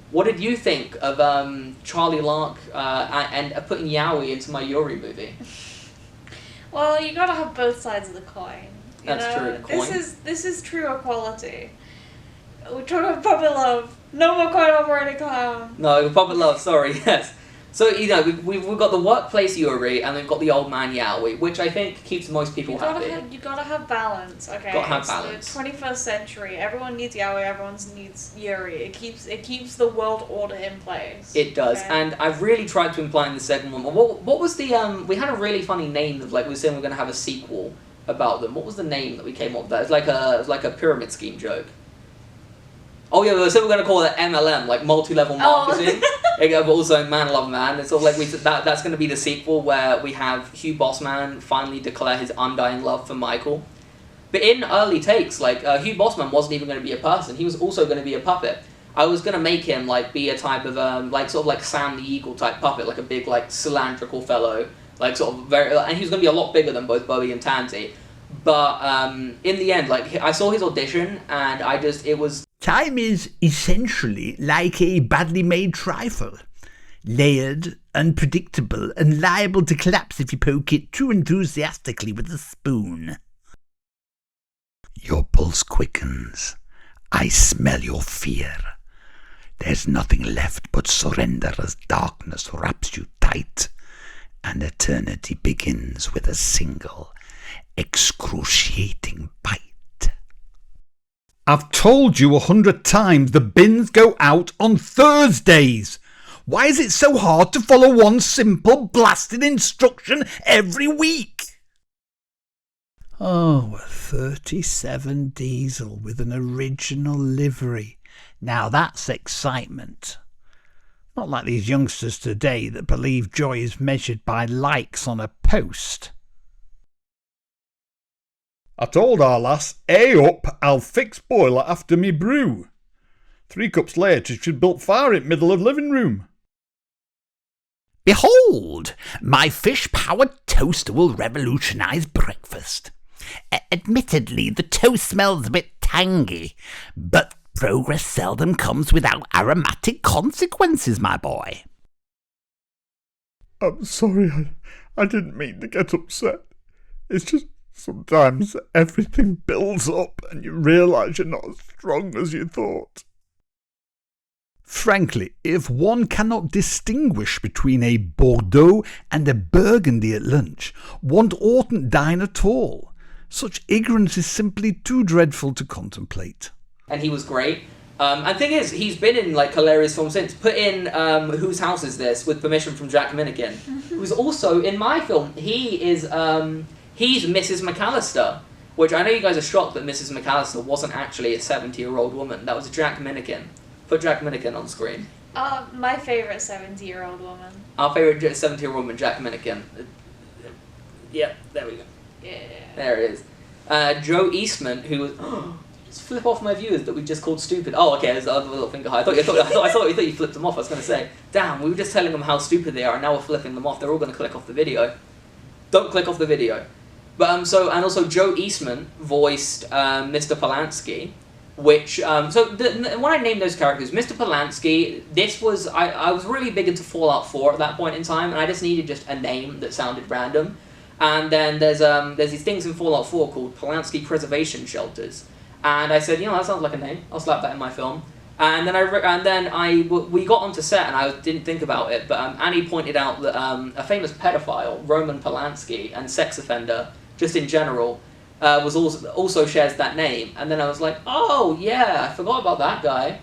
What did you think of Charlie Lark and putting Yowie into my Yuri movie? Well, you gotta have both sides of the coin. That's true. This is true equality. We're talking about Puppet Love. No more coin operated clown. No, Puppet Love. Sorry. Yes. So we've got the workplace Yuri and we've got the old man Yowie, which I think keeps most people happy. You gotta have balance. Okay. Gotta have balance. The 21st century. Everyone needs Yowie. Everyone needs Yuri. It keeps the world order in place. It does, okay. And I've really tried to imply in the second one. What was the we had a really funny name of like we were saying we're gonna have a sequel about them. What was the name that we came up with? It was like a pyramid scheme joke. Oh yeah, we said we're gonna call it MLM, like multi-level marketing. But also Man Love Man. It's sort of like that's going to be the sequel where we have Hugh Bossman finally declare his undying love for Michael. But in early takes, like Hugh Bossman wasn't even going to be a person. He was also going to be a puppet. I was going to make him like be a type of like sort of like Sam the Eagle type puppet, like a big like cylindrical fellow, like sort of very, and he was going to be a lot bigger than both Bowie and Tansy. But in the end, like I saw his audition, and it was. Time is essentially like a badly made trifle. Layered, unpredictable, and liable to collapse if you poke it too enthusiastically with a spoon. Your pulse quickens. I smell your fear. There's nothing left but surrender as darkness wraps you tight, and eternity begins with a single, excruciating bite. I've told you 100 times the bins go out on Thursdays. Why is it so hard to follow one simple blasted instruction every week? Oh, a 37 diesel with an original livery. Now that's excitement. Not like these youngsters today that believe joy is measured by likes on a post. I told our lass, up, I'll fix boiler after me brew. 3 cups later, she'd built fire in middle of living room. Behold, my fish-powered toaster will revolutionise breakfast. Admittedly, the toast smells a bit tangy, but progress seldom comes without aromatic consequences, my boy. I'm sorry, I didn't mean to get upset. It's just sometimes everything builds up and you realise you're not as strong as you thought. Frankly, if one cannot distinguish between a Bordeaux and a Burgundy at lunch, one oughtn't dine at all. Such ignorance is simply too dreadful to contemplate. And he was great. And the thing is, he's been in like hilarious films since. Put in Whose House Is This? With permission from Jack Minnigan, who's also in my film. He is he's Mrs. McAllister, which I know you guys are shocked that Mrs. McAllister wasn't actually a 70-year-old woman. That was Jack Minnigan. Put Jack Minnigan on screen. My favourite 70-year-old woman. Our favourite 70-year-old woman, Jack Minnigan. Yep, there we go. Yeah. There it is. Joe Eastman, who was... just flip off my viewers that we just called stupid. Oh, okay, there's the other little finger high. I thought you flipped them off. I was going to say, damn, we were just telling them how stupid they are, and now we're flipping them off. They're all going to click off the video. Don't click off the video. But and also Joe Eastman voiced Mr. Polanski, which when I named those characters, Mr. Polanski, this was I was really big into Fallout 4 at that point in time, and I just needed just a name that sounded random. And then there's these things in Fallout 4 called Polanski Preservation Shelters, and I said, that sounds like a name. I'll slap that in my film. And then we got onto set, and I didn't think about it, but Annie pointed out that a famous pedophile, Roman Polanski, and sex offender, just in general, was also shares that name. And then I was like, oh yeah, I forgot about that guy.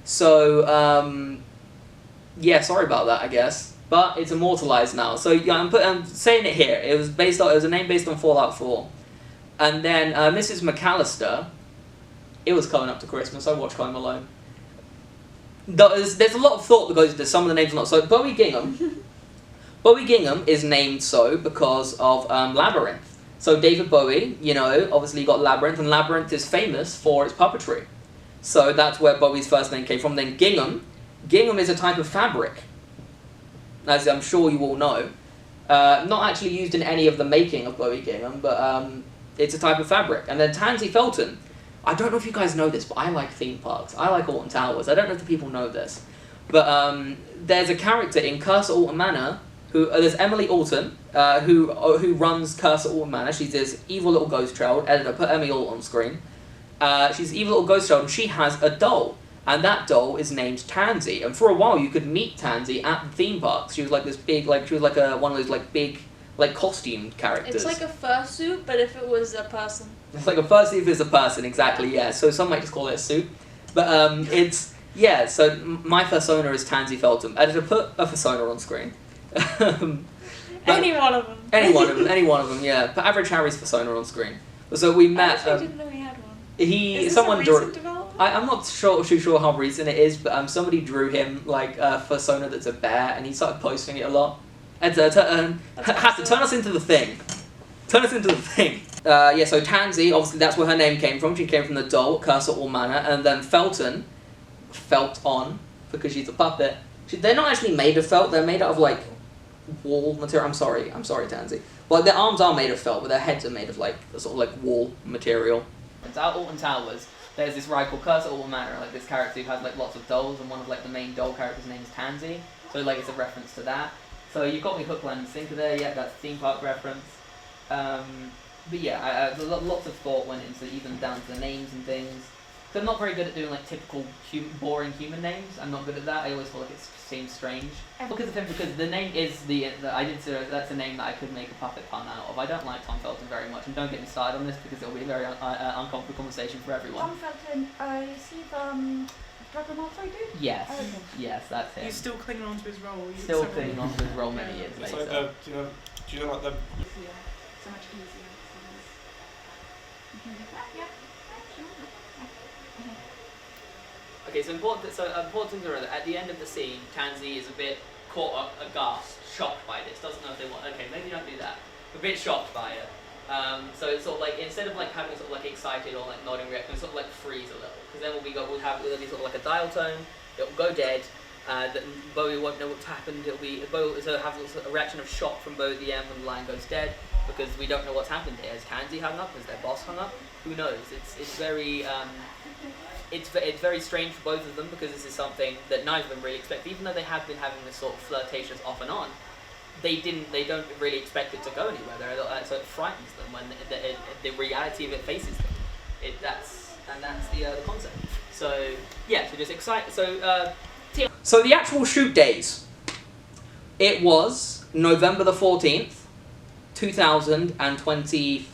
So yeah, sorry about that, I guess. But it's immortalized now. So yeah, I'm saying it here. It was a name based on Fallout 4. And then Mrs. McAllister. It was coming up to Christmas. I watched Home Alone. There's a lot of thought that goes into some of the names. Not so. Bowie Gingham. Bowie Gingham is named so because of Labyrinth. So David Bowie, obviously got Labyrinth, and Labyrinth is famous for its puppetry. So that's where Bowie's first name came from. Then Gingham is a type of fabric, as I'm sure you all know. Not actually used in any of the making of Bowie Gingham, but it's a type of fabric. And then Tansy Felton. I don't know if you guys know this, but I like theme parks. I like Alton Towers. I don't know if the people know this. But there's a character in Curse at Alton Manor there's Emily Alton, who runs Curse at Alton Manor. She's this evil little ghost child. Editor, put Emily Alton on screen. She's an evil little ghost child, and she has a doll. And that doll is named Tansy. And for a while, you could meet Tansy at the theme parks. She was like this big, she was like one of those big, costumed characters. It's like a fursuit, but if it was a person. It's like a fursuit if it's a person, exactly, yeah. So some might just call it a suit. But yeah, so my persona is Tansy Felton. Editor, put a persona on screen. Any one of them. Any one of them, yeah. Put Average Harry's persona on screen. So we met... I didn't know he had one. Is this a recent development? I'm not too sure how recent it is, but somebody drew him like a persona that's a bear, and he started posting it a lot. And had to turn us into the thing. Turn us into the thing. Yeah, so Tansy, obviously that's where her name came from. She came from the doll, Curse at All Manor, and then Felton, because she's a puppet. They're not actually made of felt, they're made out of like wool material. I'm sorry, Tansy. Well, their arms are made of felt, but their heads are made of like sort of like wool material. It's out Alton Towers. There's this ride called Curse at All Manor, like this character who has like lots of dolls, and one of like the main doll characters' name is Tansy. So like it's a reference to that. So you've got me hook, line, and sinker there. Yeah, that's a theme park reference. But yeah, lots of thought went into even down to the names and things. So I'm not very good at doing like typical boring human names. I'm not good at that. I always feel like it seems strange. Because the name is that's a name that I could make a puppet pun out of. I don't like Tom Felton very much, and don't get me started on this because it'll be a very uncomfortable conversation for everyone. Tom Felton, is he the Dragon Ball dude? Yes, okay. Yes, that's him. He's still clinging on to his role. Still clinging on to his role many years It's later. like do you know like the... Easier. So much easier. Okay, so important to remember that at the end of the scene, Tansy is a bit caught aghast, shocked by this. Doesn't know if they want. Okay, maybe don't do that. A bit shocked by it. So it's sort of like instead of like having sort of like excited or like nodding reaction, sort of like freeze a little. Because then we'll have be sort of like a dial tone. It'll go dead. Bowie won't know what's happened. Bowie will have a reaction of shock from Bowie at the end when the line goes dead, because we don't know what's happened here. Has Tansy hung up? Has their boss hung up? Who knows? It's very it's very strange for both of them, because this is something that neither of them really expect. Even though they have been having this sort of flirtatious off and on, they don't really expect it to go anywhere. So it frightens them when the reality of it faces them. That's the concept. So yeah, so just excited. So the actual shoot days. It was November the 14th, 2025.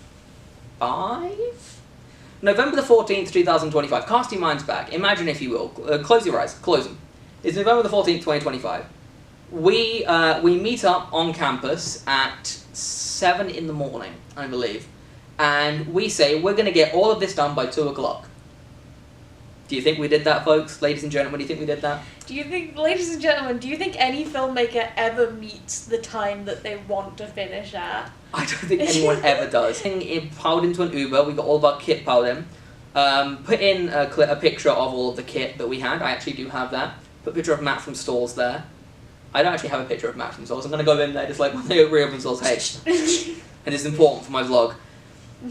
November the 14th, 2025. Cast your minds back. Imagine, if you will. Close your eyes. Close them. It's November the 14th, 2025. We meet up on campus at 7 in the morning, I believe. And we say we're going to get all of this done by 2 o'clock. Do you think we did that, folks? Ladies and gentlemen, do you think we did that? Ladies and gentlemen, do you think any filmmaker ever meets the time that they want to finish at? I don't think anyone ever does. It piled into an Uber. We got all of our kit piled in. Put in a picture of all of the kit that we had. I actually do have that. Put a picture of Matt from Stalls there. I don't actually have a picture of Matt from Stalls. I'm going to go in there just like when they reopen Stalls. Hey. And it's important for my vlog.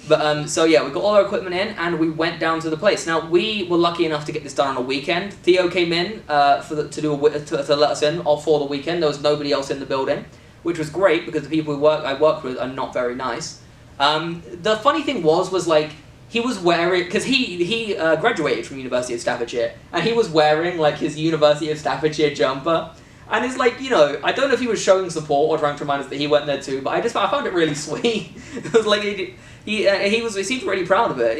But so yeah, we got all our equipment in and we went down to the place. Now we were lucky enough to get this done on a weekend. Theo came in to let us in for the weekend. There was nobody else in the building, which was great because the people I worked with are not very nice. The funny thing was like he was wearing, because he graduated from University of Staffordshire, and he was wearing like his University of Staffordshire jumper. And it's like, you know, I don't know if he was showing support or trying to remind us that he went there too, but I found it really sweet. It was like he seemed really proud of it.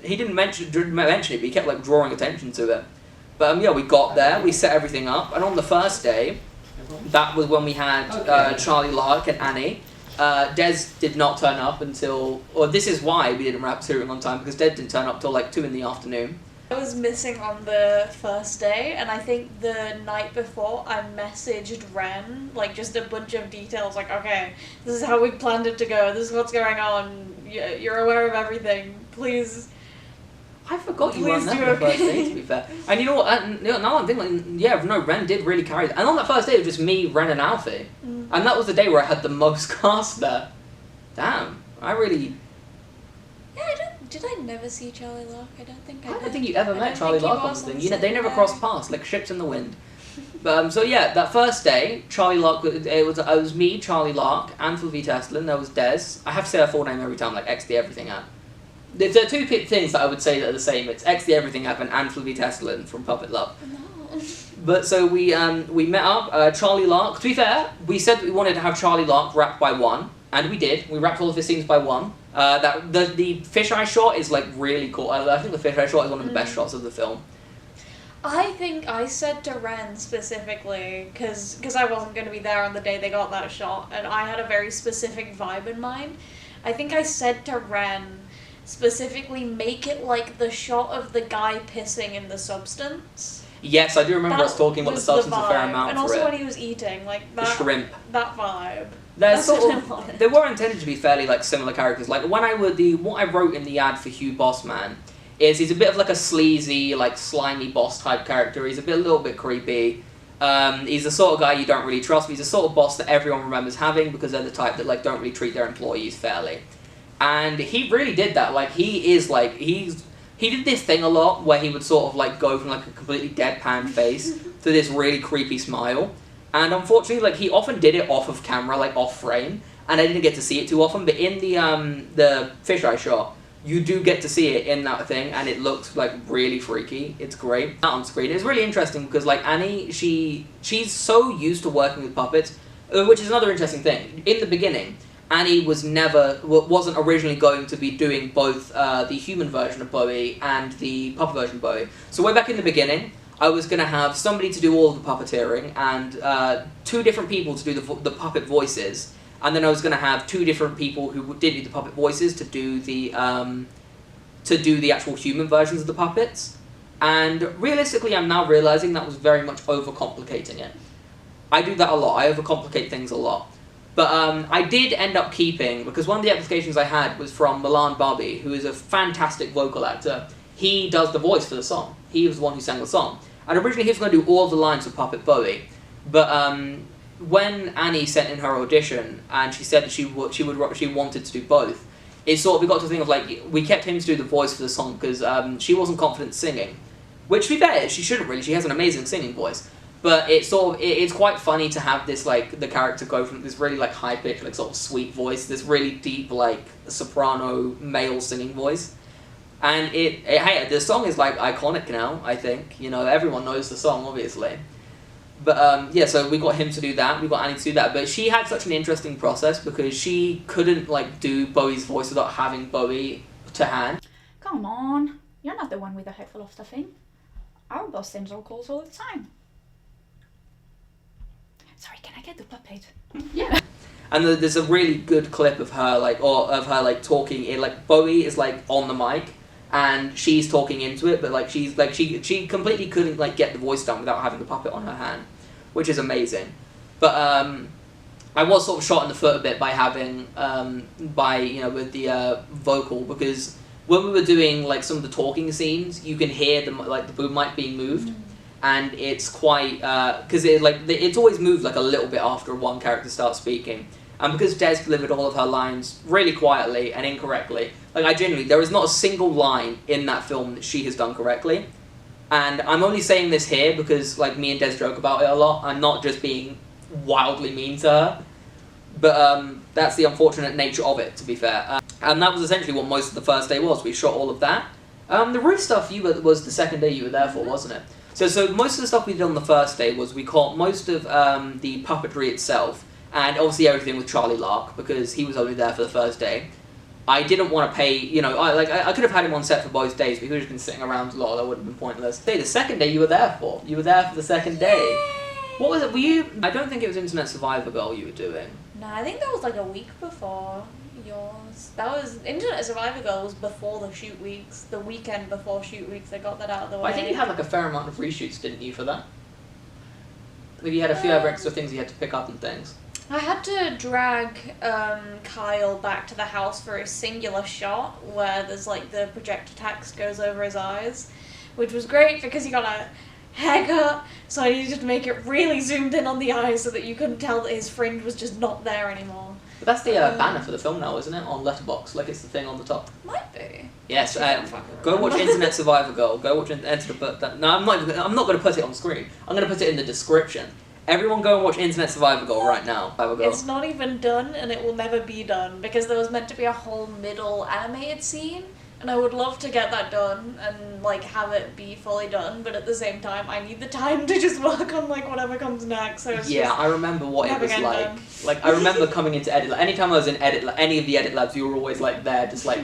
He didn't mention it, but he kept like drawing attention to it. But yeah, we got there, we set everything up, and on the first day, that was when we had Charlie Lark and Annie. Des did not turn up until, or this is why we didn't wrap shooting on time, because Des didn't turn up till like 2 in the afternoon. I was missing on the first day, and I think the night before I messaged Ren, like just a bunch of details, like, okay, this is how we planned it to go, this is what's going on, you're aware of everything, please. I forgot you weren't there on the first day, to be fair. And you know what, now I'm thinking, Ren did really carry it. And on that first day, it was just me, Ren, and Alfie. Mm. And that was the day where I had the most cast there. Damn, I really... Yeah, did I never see Charlie Lark? I don't think I did. I don't think you ever met Charlie Lark on the thing. They never crossed paths, like ships in the wind. But so yeah, that first day, Charlie Lark, it was me, Charlie Lark, Anthony V. Teslin, there was Des. I have to say her full name every time, like X the Everything App. There are two things that I would say that are the same. It's X the Everything App and Anthony V. Teslin from Puppet Love. No. But so we met up, Charlie Lark. To be fair, we said that we wanted to have Charlie Lark wrapped by 1, and we did. We wrapped all of his scenes by 1. The fisheye shot is like really cool. I think the fisheye shot is one of the best shots of the film. I think I said to Ren specifically, because I wasn't going to be there on the day they got that shot, and I had a very specific vibe in mind. I think I said to Ren specifically make it like the shot of the guy pissing in the substance. Yes, I do remember us talking about the was substance a fair vibe. amount And for also it. when he was eating, like The that shrimp. that vibe. There's That's sort what I of, wanted. they were intended to be fairly like similar characters. Like what I wrote in the ad for Hugh Bossman is he's a bit of like a sleazy, like slimy boss type character. He's a little bit creepy. He's the sort of guy you don't really trust. But he's the sort of boss that everyone remembers having because they're the type that like don't really treat their employees fairly. And he really did that. Like he did this thing a lot where he would sort of like go from like a completely deadpan face to this really creepy smile. And unfortunately, like he often did it off of camera, like off frame, and I didn't get to see it too often. But in the fisheye shot, you do get to see it in that thing, and it looks like really freaky. It's great. On screen, it's really interesting because like Annie, she's so used to working with puppets, which is another interesting thing. In the beginning, Annie wasn't originally going to be doing both the human version of Bowie and the puppet version of Bowie. So way back in the beginning, I was going to have somebody to do all of the puppeteering and 2 different people to do the puppet voices, and then I was going to have 2 different people who did do the puppet voices to do the actual human versions of the puppets. And realistically, I'm now realizing that was very much overcomplicating it. I do that a lot. I overcomplicate things a lot. But I did end up keeping, because one of the applications I had was from Milan Bobby, who is a fantastic vocal actor. He does the voice for the song. He was the one who sang the song. And originally he was going to do all the lines of Puppet Bowie. But when Annie sent in her audition, and she said that she wanted to do both, we got to the thing of like, we kept him to do the voice for the song because she wasn't confident singing. Which, to be fair, she shouldn't really. She has an amazing singing voice. But it's quite funny to have this, like, the character go from this really, like, high-pitched, like, sort of sweet voice, this really deep, like, soprano male singing voice. And hey, the song is, like, iconic now, I think. You know, everyone knows the song, obviously. But, yeah, so we got him to do that, we got Annie to do that. But she had such an interesting process because she couldn't, like, do Bowie's voice without having Bowie to hand. Come on, you're not the one with a head full of stuffing. Our boss sends our calls all the time. Sorry, can I get the puppet? Yeah. And there's a really good clip of her, like, talking in, like, Bowie is, like, on the mic, and she's talking into it, but, like, she completely couldn't, like, get the voice down without having the puppet on her hand, which is amazing. But, I was sort of shot in the foot a bit by having, with the, vocal, because when we were doing, like, some of the talking scenes, you can hear the boom mic being moved. And it's quite, because it's always moved like a little bit after one character starts speaking. And because Des delivered all of her lines really quietly and incorrectly, like there is not a single line in that film that she has done correctly. And I'm only saying this here because like me and Des joke about it a lot. I'm not just being wildly mean to her. But that's the unfortunate nature of it, to be fair. And that was essentially what most of the first day was. We shot all of that. The roof stuff was the second day you were there for, wasn't it? So most of the stuff we did on the first day was we caught most of the puppetry itself, and obviously everything with Charlie Lark, because he was only there for the first day. I didn't want to pay, I could have had him on set for both days, but he would have been sitting around a lot, that would have been pointless. The second day you were there for. You were there for the second day. What was it, I don't think it was Internet Survivor Girl you were doing. No, I think that was like a week before yours. That was Internet Survivor Girl was before the shoot weeks, the weekend before shoot weeks. They got that out of the way. I think you had like a fair amount of reshoots, didn't you, for that? Like you had a few other extra things you had to pick up and things. I had to drag Kyle back to the house for a singular shot where there's like the projector text goes over his eyes, which was great because he got a haircut, so I needed to make it really zoomed in on the eyes so that you couldn't tell that his fringe was just not there anymore. But that's the banner for the film now, isn't it? On Letterboxd, like it's the thing on the top. Might be. Yes, go watch Internet Survivor Girl. Go watch No, I'm not going to put it on screen. I'm going to put it in the description. Everyone go and watch Internet Survivor Girl right now. It's not even done, and it will never be done, because there was meant to be a whole middle animated scene, and I would love to get that done and like have it be fully done, but at the same time I need the time to just work on like whatever comes next. So it's I remember what it was like. Done. Like I remember coming into edit. Anytime I was in any of the edit labs, you were always like there, just like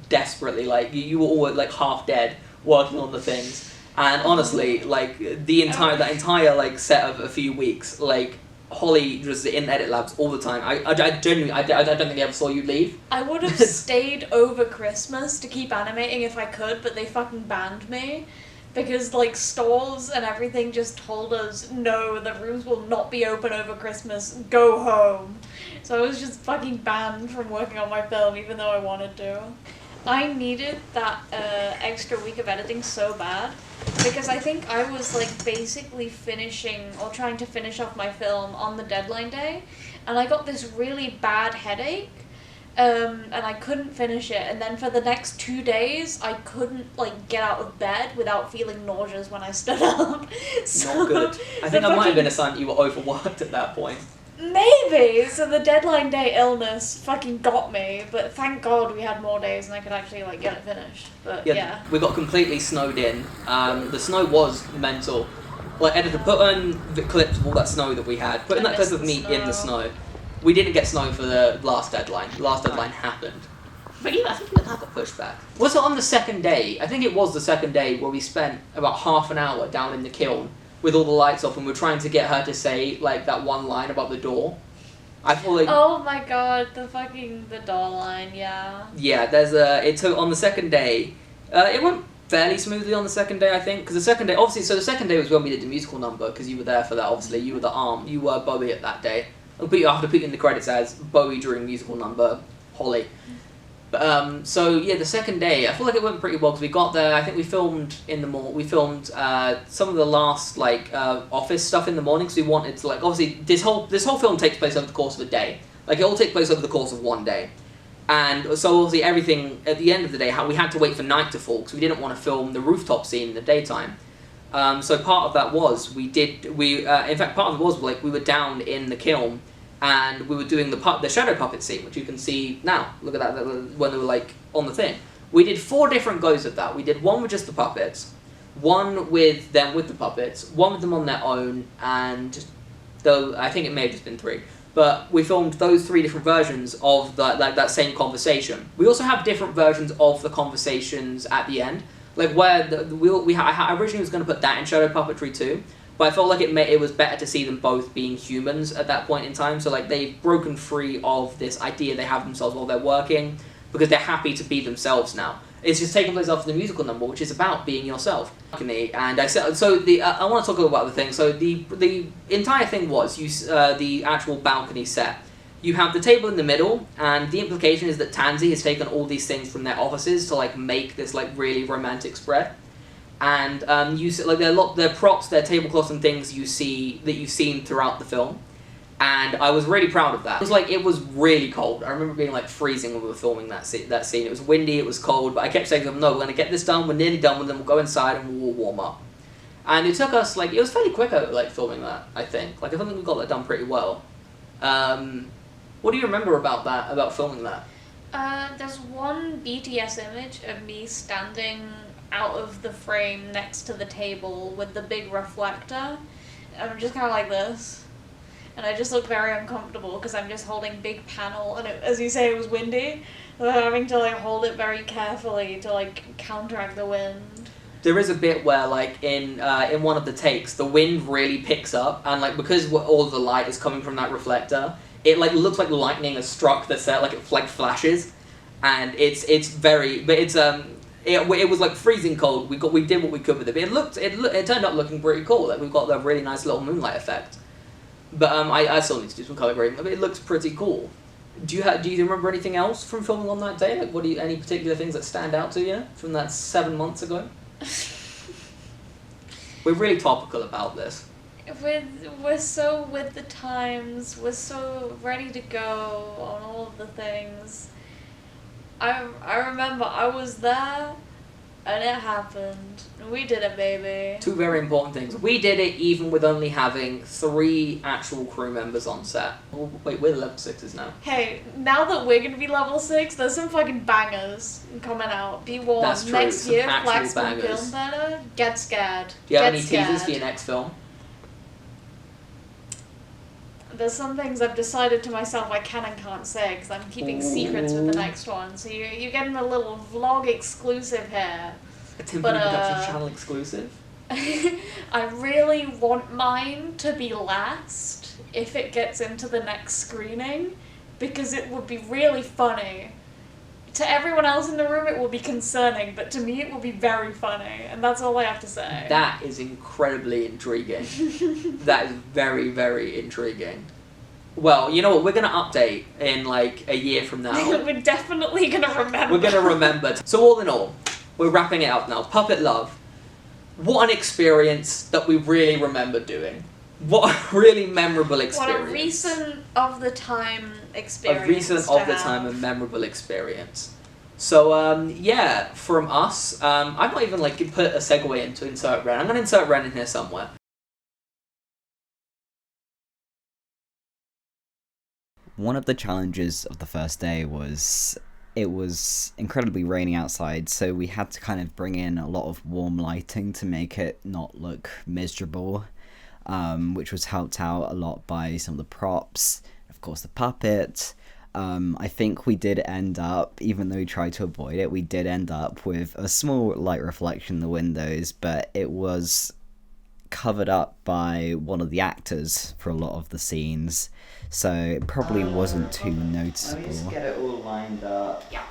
desperately, like you were always like half dead working on the things. And honestly, like that entire like set of a few weeks, like Holly was in edit labs all the time. I genuinely, I don't think I ever saw you leave. I would have stayed over Christmas to keep animating if I could, but they fucking banned me. Because, like, stores and everything just told us, no, the rooms will not be open over Christmas, go home. So I was just fucking banned from working on my film, even though I wanted to. I needed that extra week of editing so bad, because I think I was, like, basically finishing, or trying to finish off my film on the deadline day, and I got this really bad headache. And I couldn't finish it, and then for the next 2 days, I couldn't, like, get out of bed without feeling nauseous when I stood up. So Not good. I think I might have been a sign that you were overworked at that point. Maybe! So the deadline day illness fucking got me, but thank God we had more days and I could actually, like, get it finished. But, yeah. We got completely snowed in. The snow was mental. Like, editor, put on the clips of all that snow that we had. Put in that clip of me in the snow. We didn't get snow for the last deadline. The last deadline happened. But yeah, I think that got pushed back. Was it on the second day? I think it was the second day where we spent about half an hour down in the kiln with all the lights off and we're trying to get her to say, like, that one line about the door. I feel like... Oh my god, the door line, yeah. Yeah, it took, on the second day, it went fairly smoothly on the second day, I think, because the second day, obviously, so the second day was when we did the musical number, because you were there for that, obviously, you were Bowie at that day. I have to put you in the credits as Bowie during musical number, Holly. But, so yeah, the second day, I feel like it went pretty well because we got there. I think we filmed some of the last office stuff in the morning. So we wanted to obviously this whole film takes place over the course of a day. Like it all takes place over the course of one day, and so obviously everything at the end of the day, we had to wait for night to fall because we didn't want to film the rooftop scene in the daytime. So part of that was in fact part of it was we were down in the kiln. And we were doing the shadow puppet scene, which you can see now. Look at that, when they were on the thing. We did 4 different goes of that. We did one with just the puppets, one with them with the puppets, one with them on their own, and though I think it may have just been 3. But we filmed those 3 different versions of that same conversation. We also have different versions of the conversations at the end, I originally was going to put that in shadow puppetry too. But I felt like it was better to see them both being humans at that point in time. So they've broken free of this idea they have themselves while they're working because they're happy to be themselves now. It's just taking place after the musical number, which is about being yourself. And I want to talk about the thing. So the entire thing was the actual balcony set. You have the table in the middle, and the implication is that Tansy has taken all these things from their offices to make this really romantic spread. And their props, their tablecloths and things you've seen throughout the film, and I was really proud of that. It was really cold. I remember being freezing when we were filming that scene. It was windy, it was cold, but I kept saying to them, no, we're gonna get this done. We're nearly done with them. We'll go inside and we'll warm up. And it took us it was fairly quick filming that. I think I think we got that done pretty well. What do you remember about that? About filming that? There's one BTS image of me standing out of the frame next to the table with the big reflector. I'm just kind of like this, and I just look very uncomfortable because I'm just holding big panel, and as you say, it was windy, so I'm having to hold it very carefully to counteract the wind. There is a bit where in one of the takes the wind really picks up, and because all of the light is coming from that reflector, it looks like lightning has struck the set, it flashes, and it was freezing cold. We did what we could with it. But it turned out looking pretty cool. We've got a really nice little moonlight effect. But I still need to do some color grading. But it looks pretty cool. Do you remember anything else from filming on that day? Any particular things that stand out to you from that 7 months ago? We're really topical about this. We're so with the times. We're so ready to go on all of the things. I remember I was there, and it happened. We did it, baby. 2 very important things. We did it even with only having 3 actual crew members on set. Wait, we're level 6s now. Hey, now that we're gonna be level 6, there's some fucking bangers coming out. Be warned. That's true. Next year, Black Spoon Film Better, get scared. Do you have any teasers for your next film? There's some things I've decided to myself I can and can't say because I'm keeping secrets with the next one. So you're getting a little vlog exclusive here. A Timber Production channel exclusive? I really want mine to be last if it gets into the next screening, because it would be really funny. To everyone else in the room, it will be concerning, but to me, it will be very funny, and that's all I have to say. That is incredibly intriguing. That is very, very intriguing. Well, you know what? We're going to update in like a year from now. We're definitely going to remember. We're going to remember. So all in all, we're wrapping it up now. Puppet Love. What an experience that we really remember doing. What a really memorable experience. What a recent of the time experience. A recent of the time and memorable experience. So, yeah, from us, I might even like put a segue into insert Ren. I'm going to insert Ren in here somewhere. One of the challenges of the first day was it was incredibly rainy outside, so we had to kind of bring in a lot of warm lighting to make it not look miserable, which was helped out a lot by some of the props, of course the puppet. I think we did end up, even though we tried to avoid it, we did end up with a small light reflection in the windows, but it was covered up by one of the actors for a lot of the scenes, so it probably wasn't too noticeable. Let me just get it all lined up. Yeah.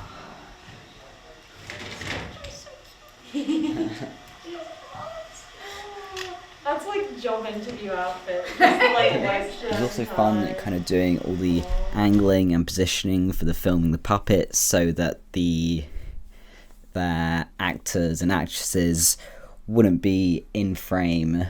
That's like job interview outfit. It was also fun kind of doing all the angling and positioning for the filming the puppets so that the actors and actresses wouldn't be in frame.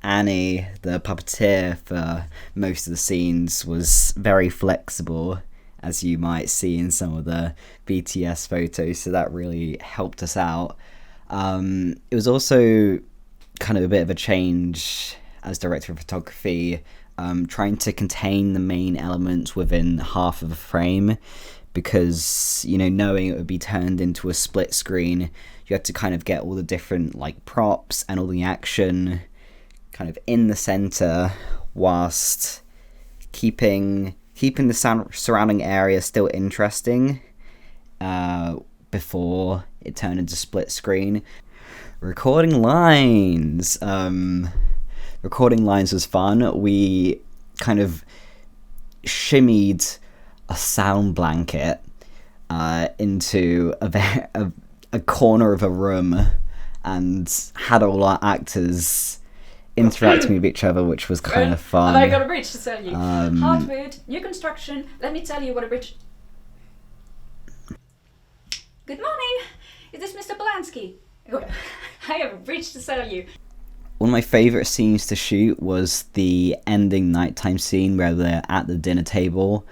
Annie, the puppeteer for most of the scenes, was very flexible, as you might see in some of the BTS photos, so that really helped us out. It was also kind of a bit of a change as director of photography, trying to contain the main elements within half of a frame, because, you know, knowing it would be turned into a split screen, you had to kind of get all the different like props and all the action kind of in the center, whilst keeping the surrounding area still interesting before it turned into split screen. Recording lines was fun. We kind of shimmied a sound blanket into a corner of a room and had all our actors interacting with each other, which was kind of fun. And I got a bridge to tell you. Hardwood, new construction. Let me tell you what a bridge. Good morning. Is this Mr. Polanski? I have a bridge to sell you. One of my favourite scenes to shoot was the ending nighttime scene where they're at the dinner table.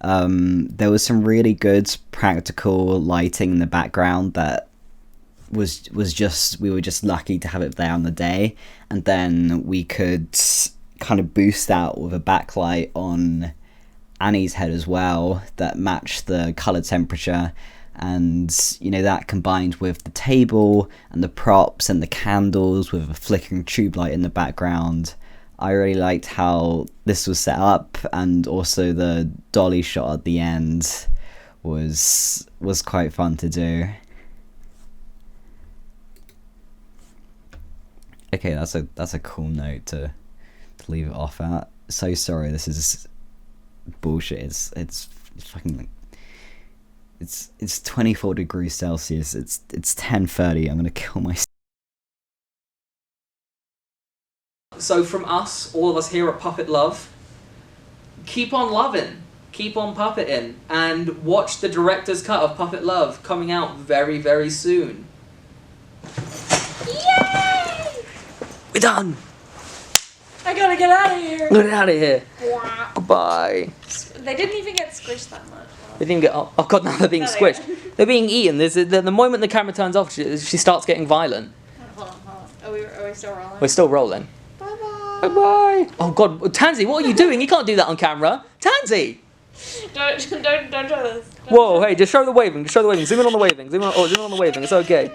There was some really good practical lighting in the background that was just, we were just lucky to have it there on the day, and then we could kind of boost out with a backlight on Annie's head as well that matched the colour temperature, and you know, that combined with the table and the props and the candles with a flickering tube light in the background. I really liked how this was set up, and also the dolly shot at the end was quite fun to do. Okay, that's a cool note to leave it off at. So sorry, this is bullshit. It's fucking like it's 24 degrees Celsius. It's 10:30. I'm gonna kill myself. So from us, all of us here at Puppet Love, keep on loving, keep on puppeting, and watch the director's cut of Puppet Love coming out very, very soon. Yay! We're done! I gotta get out of here. Get out of here. Wow. Goodbye. They didn't even get squished that much. They didn't get. Oh god, now they're being squished. They're being eaten. The moment the camera turns off, she starts getting violent. Hold on. Are we still rolling? We're still rolling. Bye-bye. Bye-bye. Oh god, Tansy, what are you doing? You can't do that on camera. Tansy! Don't try this. Whoa, hey, just show the waving. Zoom in on the waving. Zoom in on the waving. It's okay.